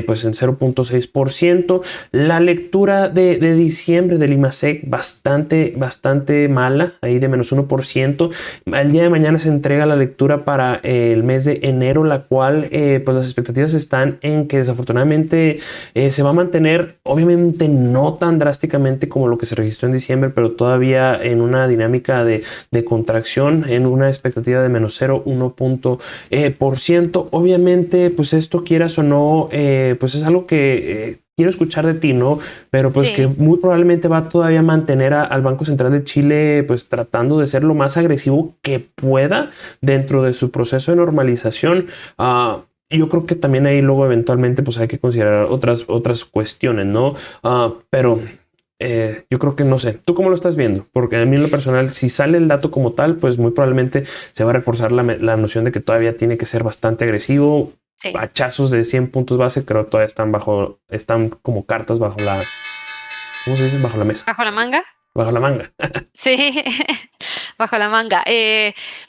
pues en 0.6%. La lectura de diciembre del IMASEC bastante mala, ahí de -1%. Al día de mañana se entrega la lectura para el mes de enero, la cual pues las expectativas están en que desafortunadamente se va a mantener, obviamente no tan drásticamente como lo que se registró en diciembre, pero todavía en una dinámica de contracción, en una expectativa de -0.1%. Obviamente, pues esto quieras o no, pues es algo que quiero escuchar de ti, ¿no? Pero pues que Sí. muy probablemente va todavía a mantener al Banco Central de Chile pues tratando de ser lo más agresivo que pueda dentro de su proceso de normalización. Yo creo que también ahí luego eventualmente pues hay que considerar otras cuestiones, ¿no? Pero yo creo que no sé. ¿Tú cómo lo estás viendo? Porque a mí en lo personal, si sale el dato como tal, pues muy probablemente se va a reforzar la noción de que todavía tiene que ser bastante agresivo. Sí. Hachazos de 100 puntos base, creo que todavía están como cartas bajo ¿cómo se dice? Bajo la mesa, ¿Bajo la manga? bajo la manga. Sí, bajo la manga.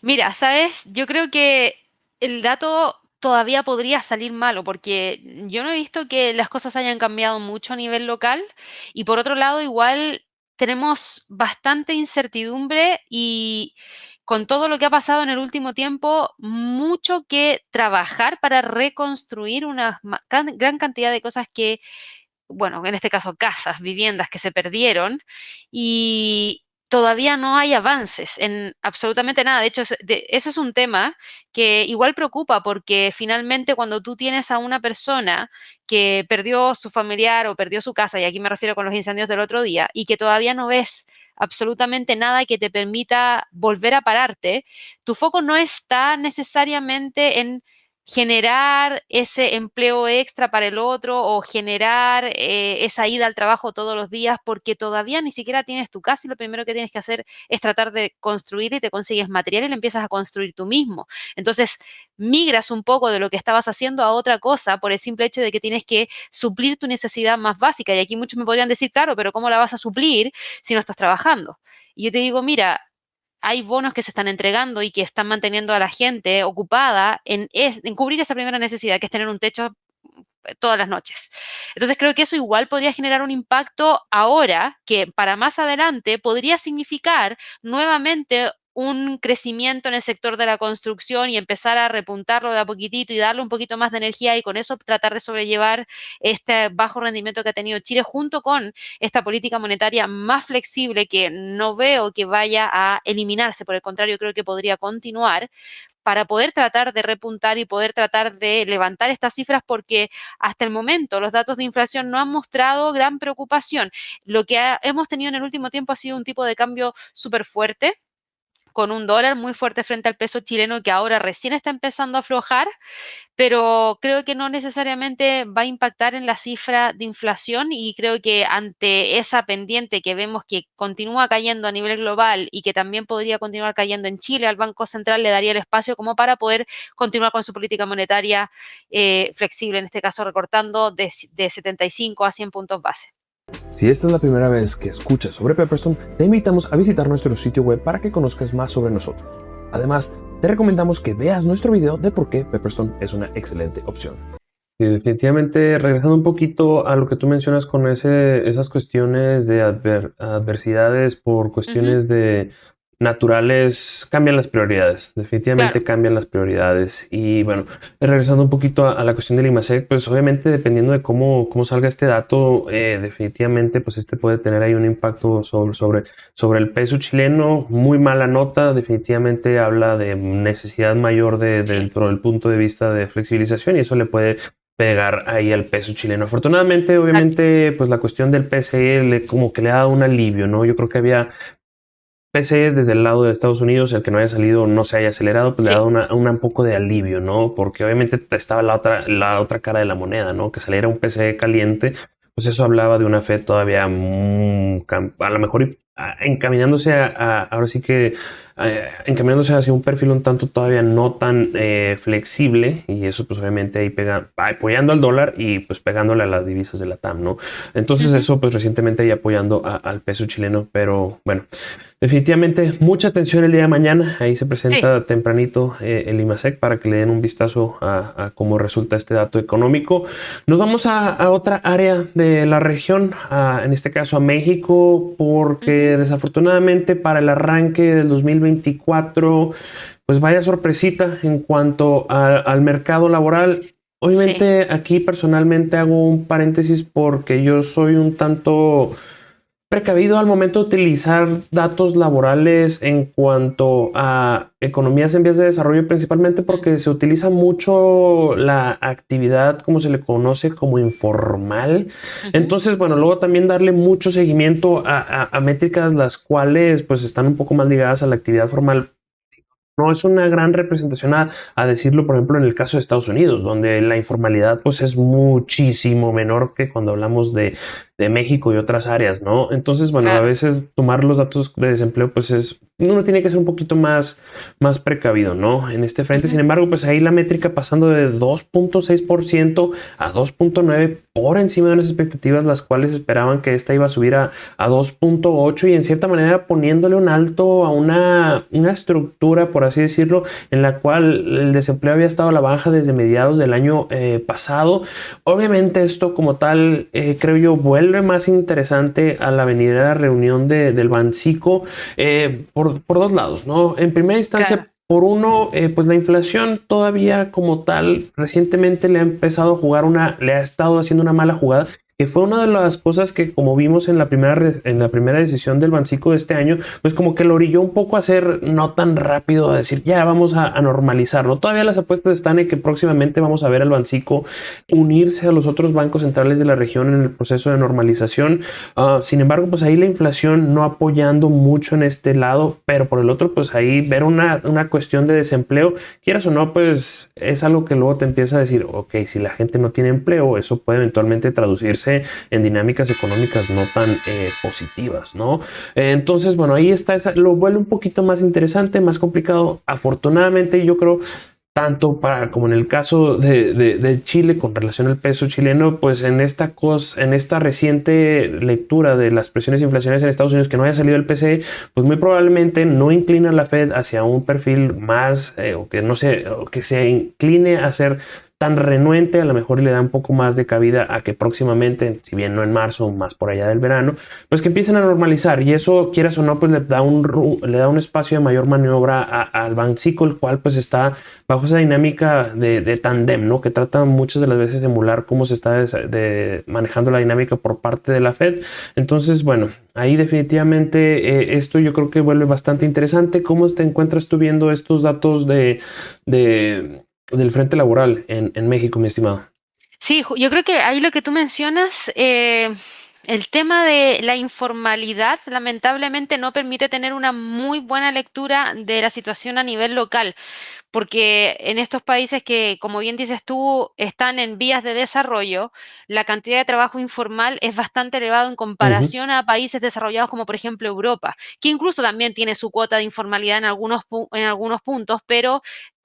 Mira, ¿sabes? Yo creo que el dato todavía podría salir malo porque yo no he visto que las cosas hayan cambiado mucho a nivel local y por otro lado igual tenemos bastante incertidumbre y con todo lo que ha pasado en el último tiempo, mucho que trabajar para reconstruir una gran cantidad de cosas que bueno, en este caso casas, viviendas que se perdieron y todavía no hay avances en absolutamente nada. De hecho, eso es un tema que igual preocupa porque finalmente cuando tú tienes a una persona que perdió su familiar o perdió su casa, y aquí me refiero con los incendios del otro día, y que todavía no ves absolutamente nada que te permita volver a pararte, tu foco no está necesariamente en generar ese empleo extra para el otro o generar esa ida al trabajo todos los días porque todavía ni siquiera tienes tu casa y lo primero que tienes que hacer es tratar de construir y te consigues material y lo empiezas a construir tú mismo. Entonces, migras un poco de lo que estabas haciendo a otra cosa por el simple hecho de que tienes que suplir tu necesidad más básica. Y aquí muchos me podrían decir, claro, pero ¿cómo la vas a suplir si no estás trabajando? Y yo te digo, mira, hay bonos que se están entregando y que están manteniendo a la gente ocupada en cubrir esa primera necesidad, que es tener un techo todas las noches. Entonces creo que eso igual podría generar un impacto ahora que para más adelante podría significar nuevamente un crecimiento en el sector de la construcción y empezar a repuntarlo de a poquitito y darle un poquito más de energía y con eso tratar de sobrellevar este bajo rendimiento que ha tenido Chile junto con esta política monetaria más flexible que no veo que vaya a eliminarse, por el contrario, creo que podría continuar para poder tratar de repuntar y poder tratar de levantar estas cifras porque hasta el momento los datos de inflación no han mostrado gran preocupación. Lo que hemos tenido en el último tiempo ha sido un tipo de cambio súper fuerte con un dólar muy fuerte frente al peso chileno que ahora recién está empezando a aflojar, pero creo que no necesariamente va a impactar en la cifra de inflación y creo que ante esa pendiente que vemos que continúa cayendo a nivel global y que también podría continuar cayendo en Chile, al Banco Central le daría el espacio como para poder continuar con su política monetaria flexible, en este caso recortando de 75 a 100 puntos base. Si esta es la primera vez que escuchas sobre Pepperstone, te invitamos a visitar nuestro sitio web para que conozcas más sobre nosotros. Además, te recomendamos que veas nuestro video de por qué Pepperstone es una excelente opción. Y definitivamente, regresando un poquito a lo que tú mencionas con esas cuestiones de adversidades por cuestiones de naturales, cambian las prioridades. Definitivamente Claro, cambian las prioridades. Y bueno, regresando un poquito a la cuestión del IMASEC, pues obviamente dependiendo de cómo salga este dato, definitivamente pues este puede tener ahí un impacto sobre el peso chileno. Muy mala nota, definitivamente habla de necesidad mayor sí, dentro del punto de vista de flexibilización y eso le puede pegar ahí al peso chileno. Afortunadamente, exacto. obviamente, pues la cuestión del PCE como que le ha dado un alivio, ¿no? Yo creo que había PCE desde el lado de Estados Unidos, el que no haya salido no se haya acelerado, pues le ha Sí, dado un poco de alivio, ¿no? Porque obviamente estaba la otra cara de la moneda, ¿no? Que saliera un PCE caliente, pues eso hablaba de una Fed todavía a lo mejor encaminándose ahora sí que encaminándose hacia un perfil un tanto todavía no tan flexible y eso pues obviamente ahí apoyando al dólar y pues pegándole a las divisas de la TAM, ¿no? Entonces ujú, eso pues recientemente ahí apoyando al peso chileno, pero bueno. Definitivamente, mucha atención el día de mañana. Ahí se sí, presenta tempranito el IMASEC para que le den un vistazo a cómo resulta este dato económico. Nos vamos a otra área de la región, en este caso a México, ujú, porque desafortunadamente para el arranque del 2024, pues vaya sorpresita en cuanto al mercado laboral. sí, Obviamente aquí personalmente hago un paréntesis porque yo soy un tanto precavido al momento de utilizar datos laborales en cuanto a economías en vías de desarrollo, principalmente mm, porque se utiliza mucho la actividad, como se le conoce, como informal. ujú, Entonces, bueno, luego también darle mucho seguimiento a métricas las cuales pues están un poco más ligadas a la actividad formal. No es una gran representación a decirlo, por ejemplo, en el caso de Estados Unidos, donde la informalidad pues es muchísimo menor que cuando hablamos de México y otras áreas, ¿no? Entonces, bueno, a claro, veces tomar los datos de desempleo pues uno tiene que ser un poquito más precavido, ¿no? En este frente, ujú, sin embargo, pues ahí la métrica pasando de 2.6% a 2.9% por encima de unas expectativas, las cuales esperaban que esta iba a subir a 2.8 y en cierta manera poniéndole un alto a una estructura, por así decirlo, en la cual el desempleo había estado a la baja desde mediados del año pasado. Obviamente esto como tal, creo yo, vuelve más interesante a la venidera reunión del Bancico por dos lados, ¿no? En primera claro, instancia, por uno, pues la inflación todavía como tal recientemente le ha estado haciendo una mala jugada que fue una de las cosas que, como vimos en la primera decisión del Banxico de este año, pues como que lo orilló un poco a ser no tan rápido, a decir ya vamos a normalizarlo. Todavía las apuestas están en que próximamente vamos a ver al Banxico unirse a los otros bancos centrales de la región en el proceso de normalización. Sin embargo, pues ahí la inflación no apoyando mucho en este lado, pero por el otro, pues ahí ver una cuestión de desempleo, quieras o no, pues es algo que luego te empieza a decir, ok, si la gente no tiene empleo, eso puede eventualmente traducirse en dinámicas económicas no tan positivas, ¿no? Entonces, bueno, ahí está, lo vuelve un poquito más interesante, más complicado. Afortunadamente, yo creo, tanto para como en el caso de Chile con relación al peso chileno, pues en esta reciente lectura de las presiones inflacionarias en Estados Unidos que no haya salido el PCE, pues muy probablemente no inclina la Fed hacia un perfil más o que no sé, o que se incline a ser tan renuente, a lo mejor le da un poco más de cabida a que próximamente, si bien no en marzo, más por allá del verano, pues que empiecen a normalizar, y eso, quieras o no, pues le da un espacio de mayor maniobra al Banxico, el cual pues está bajo esa dinámica de tándem, ¿no? Que trata muchas de las veces de emular cómo se está manejando la dinámica por parte de la Fed. Entonces, bueno, ahí definitivamente esto yo creo que vuelve bastante interesante. ¿Cómo te encuentras tú viendo estos datos del frente laboral en México, mi estimado? Sí, yo creo que ahí lo que tú mencionas, el tema de la informalidad, lamentablemente no permite tener una muy buena lectura de la situación a nivel local, porque en estos países que, como bien dices tú, están en vías de desarrollo, la cantidad de trabajo informal es bastante elevado en Ujú. comparación a países desarrollados como por ejemplo Europa, que incluso también tiene su cuota de informalidad en algunos puntos, pero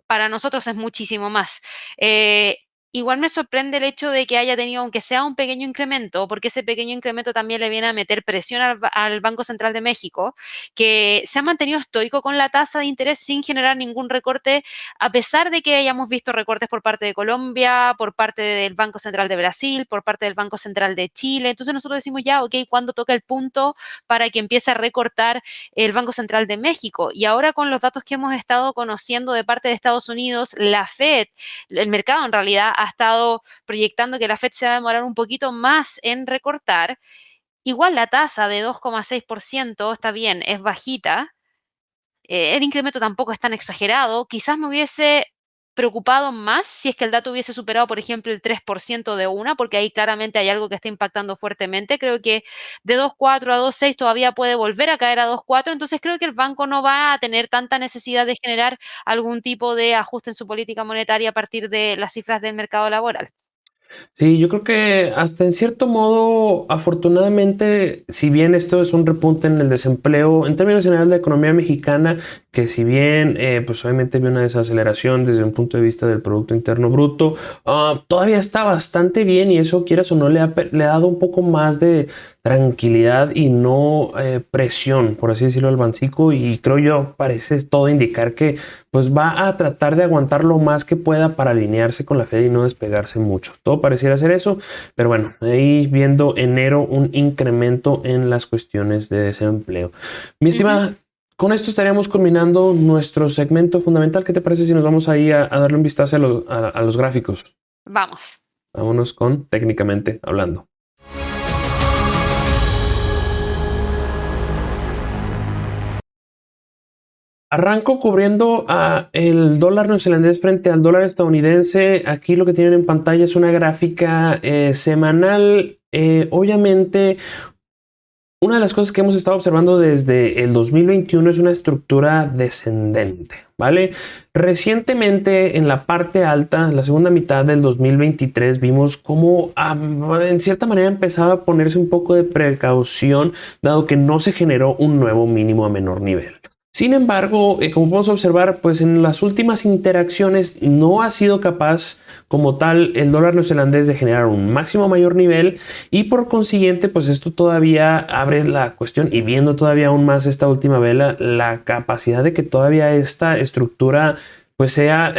para nosotros es muchísimo más. Eh, Igual me sorprende el hecho de que haya tenido, aunque sea un pequeño incremento, porque ese pequeño incremento también le viene a meter presión al Banco Central de México, que se ha mantenido estoico con la tasa de interés sin generar ningún recorte, a pesar de que hayamos visto recortes por parte de Colombia, por parte del Banco Central de Brasil, por parte del Banco Central de Chile. Entonces nosotros decimos ya, ok, ¿cuándo toca el punto para que empiece a recortar el Banco Central de México? Y ahora con los datos que hemos estado conociendo de parte de Estados Unidos, la Fed, el mercado en realidad ha estado proyectando que la Fed se va a demorar un poquito más en recortar. Igual la tasa de 2,6% está bien, es bajita. El incremento tampoco es tan exagerado. Quizás me hubiese preocupado más si es que el dato hubiese superado, por ejemplo, el 3% de una, porque ahí claramente hay algo que está impactando fuertemente. Creo que de 2,4 a 2,6 todavía puede volver a caer a 2,4. Entonces creo que el banco no va a tener tanta necesidad de generar algún tipo de ajuste en su política monetaria a partir de las cifras del mercado laboral. Sí, yo creo que hasta en cierto modo, afortunadamente, si bien esto es un repunte en el desempleo, en términos generales de la economía mexicana, que si bien pues obviamente vio una desaceleración desde un punto de vista del Producto Interno Bruto, todavía está bastante bien, y eso, quieras o no, le ha dado un poco más de tranquilidad y no presión, por así decirlo, al Bancico, y creo yo parece todo indicar que pues va a tratar de aguantar lo más que pueda para alinearse con la Fed y no despegarse mucho. Todo pareciera ser eso, pero bueno, ahí viendo enero un incremento en las cuestiones de desempleo. Mi Ujú. estimada, con esto estaríamos culminando nuestro segmento fundamental. ¿Qué te parece si nos vamos ahí a darle un vistazo a los gráficos? Vamos. Vámonos con técnicamente hablando. Arranco cubriendo a el dólar neozelandés frente al dólar estadounidense. Aquí lo que tienen en pantalla es una gráfica semanal. Obviamente, una de las cosas que hemos estado observando desde el 2021 es una estructura descendente, ¿vale? Recientemente, en la parte alta, la segunda mitad del 2023, vimos cómo en cierta manera empezaba a ponerse un poco de precaución, dado que no se generó un nuevo mínimo a menor nivel. Sin embargo, como podemos observar, pues en las últimas interacciones no ha sido capaz como tal el dólar neozelandés de generar un máximo a mayor nivel, y por consiguiente pues esto todavía abre la cuestión, y viendo todavía aún más esta última vela, la capacidad de que todavía esta estructura pues sea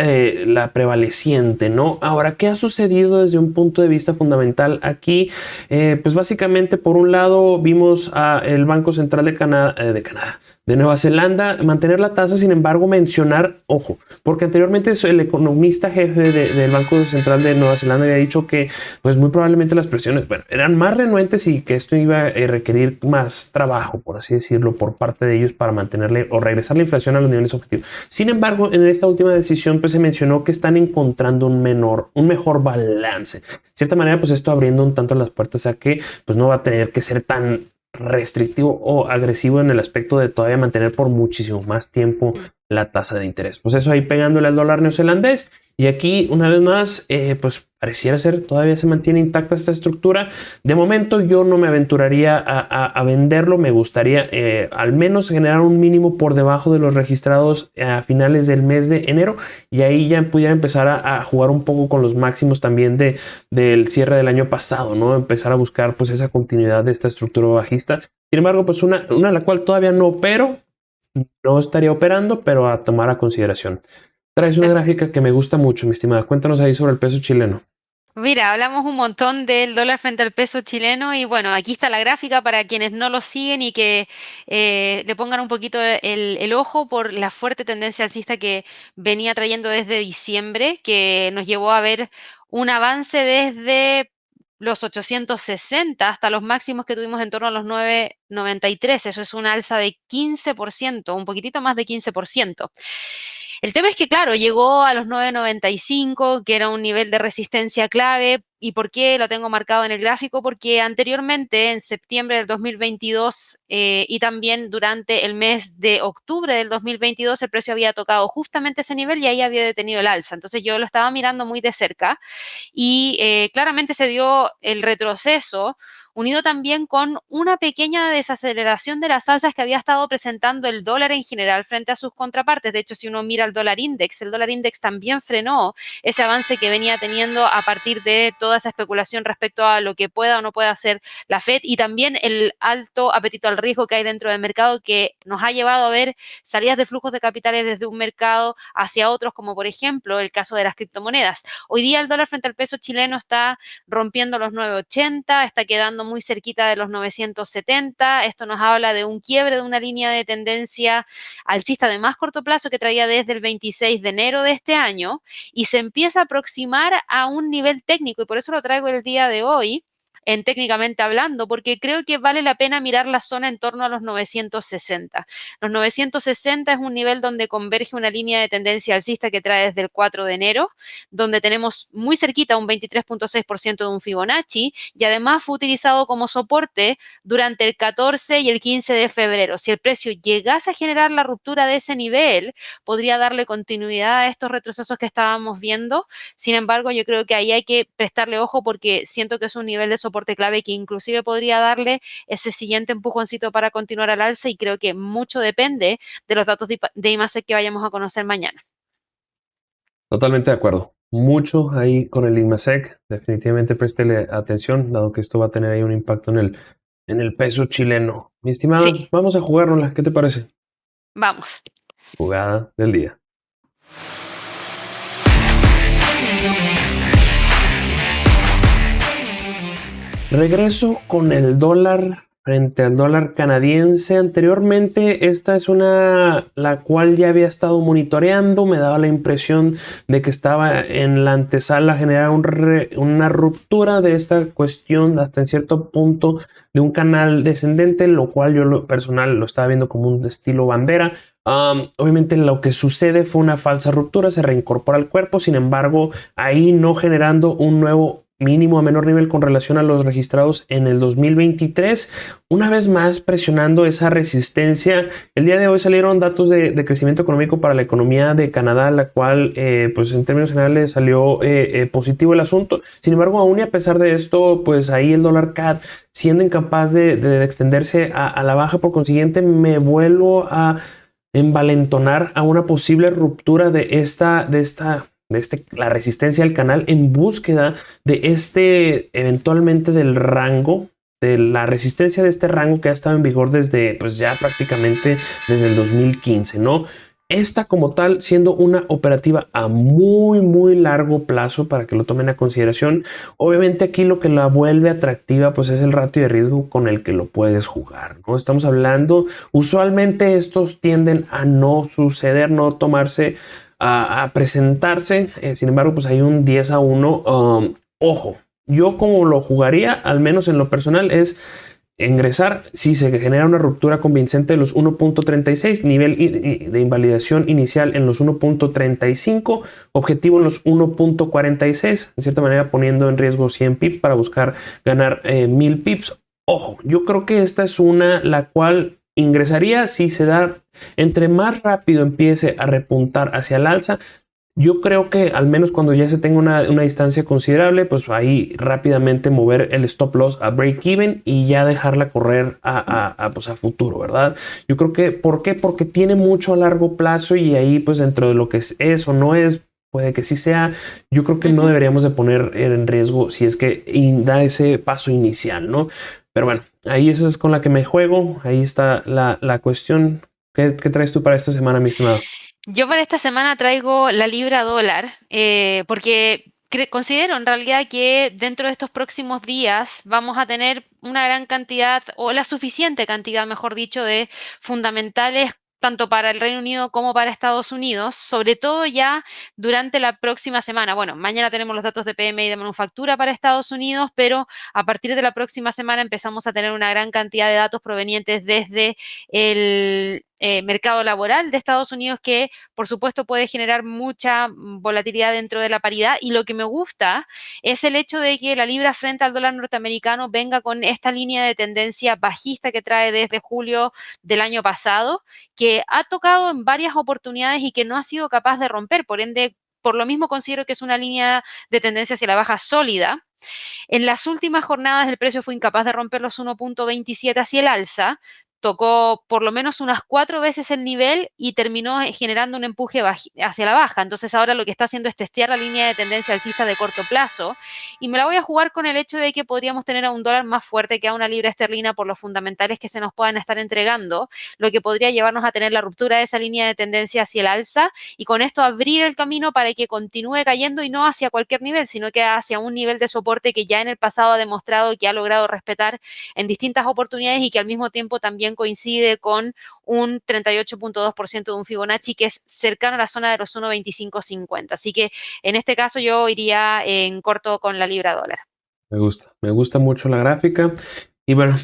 la prevaleciente, ¿no? Ahora, ¿qué ha sucedido desde un punto de vista fundamental aquí? Pues básicamente, por un lado, vimos a el Banco Central de Canadá, de Nueva Zelanda, mantener la tasa, sin embargo, mencionar, ojo, porque anteriormente el economista jefe del Banco Central de Nueva Zelanda había dicho que pues muy probablemente las presiones, bueno, eran más renuentes y que esto iba a requerir más trabajo, por así decirlo, por parte de ellos para mantenerle o regresar la inflación a los niveles objetivos. Sin embargo, en esta última decisión pues se mencionó que están encontrando un mejor balance. De cierta manera, pues esto abriendo un tanto las puertas a que pues no va a tener que ser tan restrictivo o agresivo en el aspecto de todavía mantener por muchísimo más tiempo la tasa de interés. Pues eso ahí pegándole al dólar neozelandés. Y aquí una vez más, pues pareciera ser todavía se mantiene intacta esta estructura. De momento yo no me aventuraría a venderlo. Me gustaría al menos generar un mínimo por debajo de los registrados a finales del mes de enero. Y ahí ya pudiera empezar a jugar un poco con los máximos también del cierre del año pasado, ¿no? Empezar a buscar pues esa continuidad de esta estructura bajista. Sin embargo, pues una a la cual todavía no opero. No estaría operando, pero a tomar a consideración. Traes una gráfica que me gusta mucho, mi estimada. Cuéntanos ahí sobre el peso chileno. Mira, hablamos un montón del dólar frente al peso chileno y bueno, aquí está la gráfica para quienes no lo siguen y que le pongan un poquito el ojo por la fuerte tendencia alcista que venía trayendo desde diciembre, que nos llevó a ver un avance desde los 860 hasta los máximos que tuvimos en torno a los 993. Eso es una alza de 15%, un poquitito más de 15%. El tema es que, claro, llegó a los 9.95, que era un nivel de resistencia clave. ¿Y por qué lo tengo marcado en el gráfico? Porque anteriormente, en septiembre del 2022 y también durante el mes de octubre del 2022, el precio había tocado justamente ese nivel y ahí había detenido el alza. Entonces yo lo estaba mirando muy de cerca y claramente se dio el retroceso unido también con una pequeña desaceleración de las alzas que había estado presentando el dólar en general frente a sus contrapartes. De hecho, si uno mira el dólar index también frenó ese avance que venía teniendo a partir de toda esa especulación respecto a lo que pueda o no pueda hacer la Fed y también el alto apetito al riesgo que hay dentro del mercado que nos ha llevado a ver salidas de flujos de capitales desde un mercado hacia otros, como por ejemplo el caso de las criptomonedas. Hoy día el dólar frente al peso chileno está rompiendo los 9.80, está quedando muy cerquita de los 970. Esto nos habla de un quiebre de una línea de tendencia alcista de más corto plazo que traía desde el 26 de enero de este año y se empieza a aproximar a un nivel técnico y por eso lo traigo el día de hoy en técnicamente hablando, porque creo que vale la pena mirar la zona en torno a los 960. Los 960 es un nivel donde converge una línea de tendencia alcista que trae desde el 4 de enero, donde tenemos muy cerquita un 23.6% de un Fibonacci y además fue utilizado como soporte durante el 14 y el 15 de febrero. Si el precio llegase a generar la ruptura de ese nivel, podría darle continuidad a estos retrocesos que estábamos viendo. Sin embargo, yo creo que ahí hay que prestarle ojo porque siento que es un nivel de soporte clave que inclusive podría darle ese siguiente empujoncito para continuar al alza y creo que mucho depende de los datos de IMASEC que vayamos a conocer mañana. Totalmente de acuerdo. Mucho ahí con el INMASEC. Definitivamente préstele atención, dado que esto va a tener ahí un impacto en el peso chileno. Mi estimada, Sí, vamos a jugárnosla. ¿Qué te parece? vamos. Jugada del día. Regreso con el dólar frente al dólar canadiense. Anteriormente, esta es la cual ya había estado monitoreando. Me daba la impresión de que estaba en la antesala a generar una ruptura de esta cuestión hasta en cierto punto de un canal descendente, lo cual yo lo personal lo estaba viendo como un estilo bandera. Obviamente lo que sucede fue una falsa ruptura, se reincorpora al cuerpo, sin embargo, ahí no generando un nuevo mínimo a menor nivel con relación a los registrados en el 2023, una vez más presionando esa resistencia. El día de hoy salieron datos de crecimiento económico para la economía de Canadá, la cual pues en términos generales salió positivo el asunto. Sin embargo, aún y a pesar de esto, pues ahí el dólar CAD siendo incapaz de extenderse a la baja, por consiguiente me vuelvo a envalentonar a una posible ruptura de la resistencia al canal en búsqueda de eventualmente del rango, de la resistencia de este rango que ha estado en vigor desde, pues ya prácticamente desde el 2015, ¿no? esta como tal siendo una operativa a muy muy largo plazo para que lo tomen a consideración. Obviamente aquí lo que la vuelve atractiva pues es el ratio de riesgo con el que lo puedes jugar, ¿no? Estamos hablando, usualmente estos tienden a no suceder, no tomarse a presentarse. Sin embargo, pues hay un 10-1. Ojo, yo como lo jugaría, al menos en lo personal, es ingresar si se genera una ruptura convincente de los 1.36, nivel de invalidación inicial en los 1.35, objetivo en los 1.46, en cierta manera poniendo en riesgo 100 pips para buscar ganar 1000 pips. Ojo, yo creo que esta es una la cual ingresaría si se da, entre más rápido empiece a repuntar hacia el alza. Yo creo que al menos cuando ya se tenga una distancia considerable, pues ahí rápidamente mover el stop loss a break even y ya dejarla correr pues a futuro, ¿verdad? Yo creo que, ¿por qué? Porque tiene mucho a largo plazo y ahí pues dentro de lo que es o no es, puede que sí sea. Yo creo que no deberíamos de poner en riesgo si es que da ese paso inicial, ¿no? Pero bueno, ahí esa es con la que me juego. Ahí está la cuestión. ¿Qué traes tú para esta semana, mi estimado? Yo para esta semana traigo la libra dólar, porque considero en realidad que dentro de estos próximos días vamos a tener una gran cantidad, o la suficiente cantidad, mejor dicho, de fundamentales tanto para el Reino Unido como para Estados Unidos, sobre todo ya durante la próxima semana. Bueno, mañana tenemos los datos de PMI de manufactura para Estados Unidos, pero a partir de la próxima semana empezamos a tener una gran cantidad de datos provenientes desde el mercado laboral de Estados Unidos, que por supuesto puede generar mucha volatilidad dentro de la paridad. Y lo que me gusta es el hecho de que la libra frente al dólar norteamericano venga con esta línea de tendencia bajista que trae desde julio del año pasado, que ha tocado en varias oportunidades y que no ha sido capaz de romper. Por ende, por lo mismo considero que es una línea de tendencia hacia la baja sólida. En las últimas jornadas el precio fue incapaz de romper los 1.27 hacia el alza, tocó por lo menos unas 4 veces el nivel y terminó generando un empuje hacia la baja. Entonces ahora lo que está haciendo es testear la línea de tendencia alcista de corto plazo, y me la voy a jugar con el hecho de que podríamos tener a un dólar más fuerte que a una libra esterlina por los fundamentales que se nos puedan estar entregando, lo que podría llevarnos a tener la ruptura de esa línea de tendencia hacia el alza y con esto abrir el camino para que continúe cayendo, y no hacia cualquier nivel, sino que hacia un nivel de soporte que ya en el pasado ha demostrado que ha logrado respetar en distintas oportunidades y que al mismo tiempo también coincide con un 38.2% de un Fibonacci que es cercano a la zona de los 1.2550. Así que en este caso yo iría en corto con la libra dólar. Me gusta mucho la gráfica. Y bueno,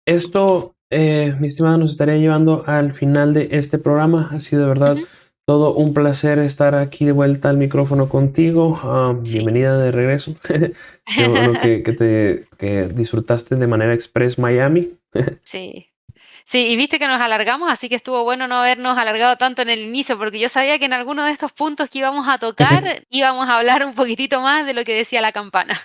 esto, mi estimado, nos estaría llevando al final de este programa. Ha sido de verdad todo un placer estar aquí de vuelta al micrófono contigo. Sí. Bienvenida de regreso. Qué bueno que disfrutaste de manera express Miami. Sí. Sí, y viste que nos alargamos, así que estuvo bueno no habernos alargado tanto en el inicio, porque yo sabía que en alguno de estos puntos que íbamos a tocar íbamos a hablar un poquitito más de lo que decía la campana.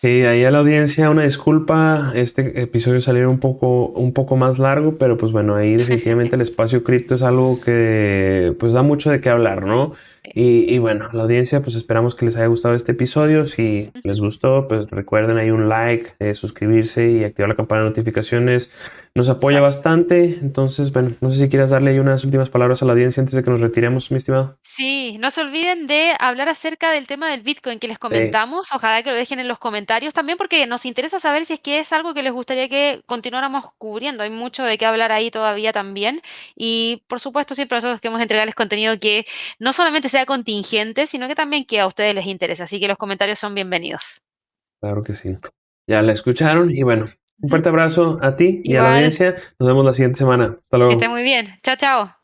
Sí, ahí a la audiencia una disculpa, este episodio salió un poco más largo, pero pues bueno, ahí definitivamente el espacio cripto es algo que pues da mucho de qué hablar, ¿no? Y bueno, la audiencia pues esperamos que les haya gustado este episodio. Si les gustó, pues recuerden ahí un like, suscribirse y activar la campana de notificaciones. Nos apoya Exacto. bastante. Entonces, bueno, no sé si quieras darle ahí unas últimas palabras a la audiencia antes de que nos retiremos, mi estimado. Sí, no se olviden de hablar acerca del tema del Bitcoin que les Sí. comentamos. Ojalá que lo dejen en los comentarios también, porque nos interesa saber si es que es algo que les gustaría que continuáramos cubriendo. Hay mucho de qué hablar ahí todavía también. Y por supuesto, siempre nosotros queremos entregarles contenido que no solamente sea contingente, sino que también que a ustedes les interese. Así que los comentarios son bienvenidos. Claro que sí. Ya la escucharon y bueno, un Ujú. fuerte abrazo a ti y a la Igual, audiencia. Nos vemos la siguiente semana. Hasta que luego. estén muy bien. Chao, chao.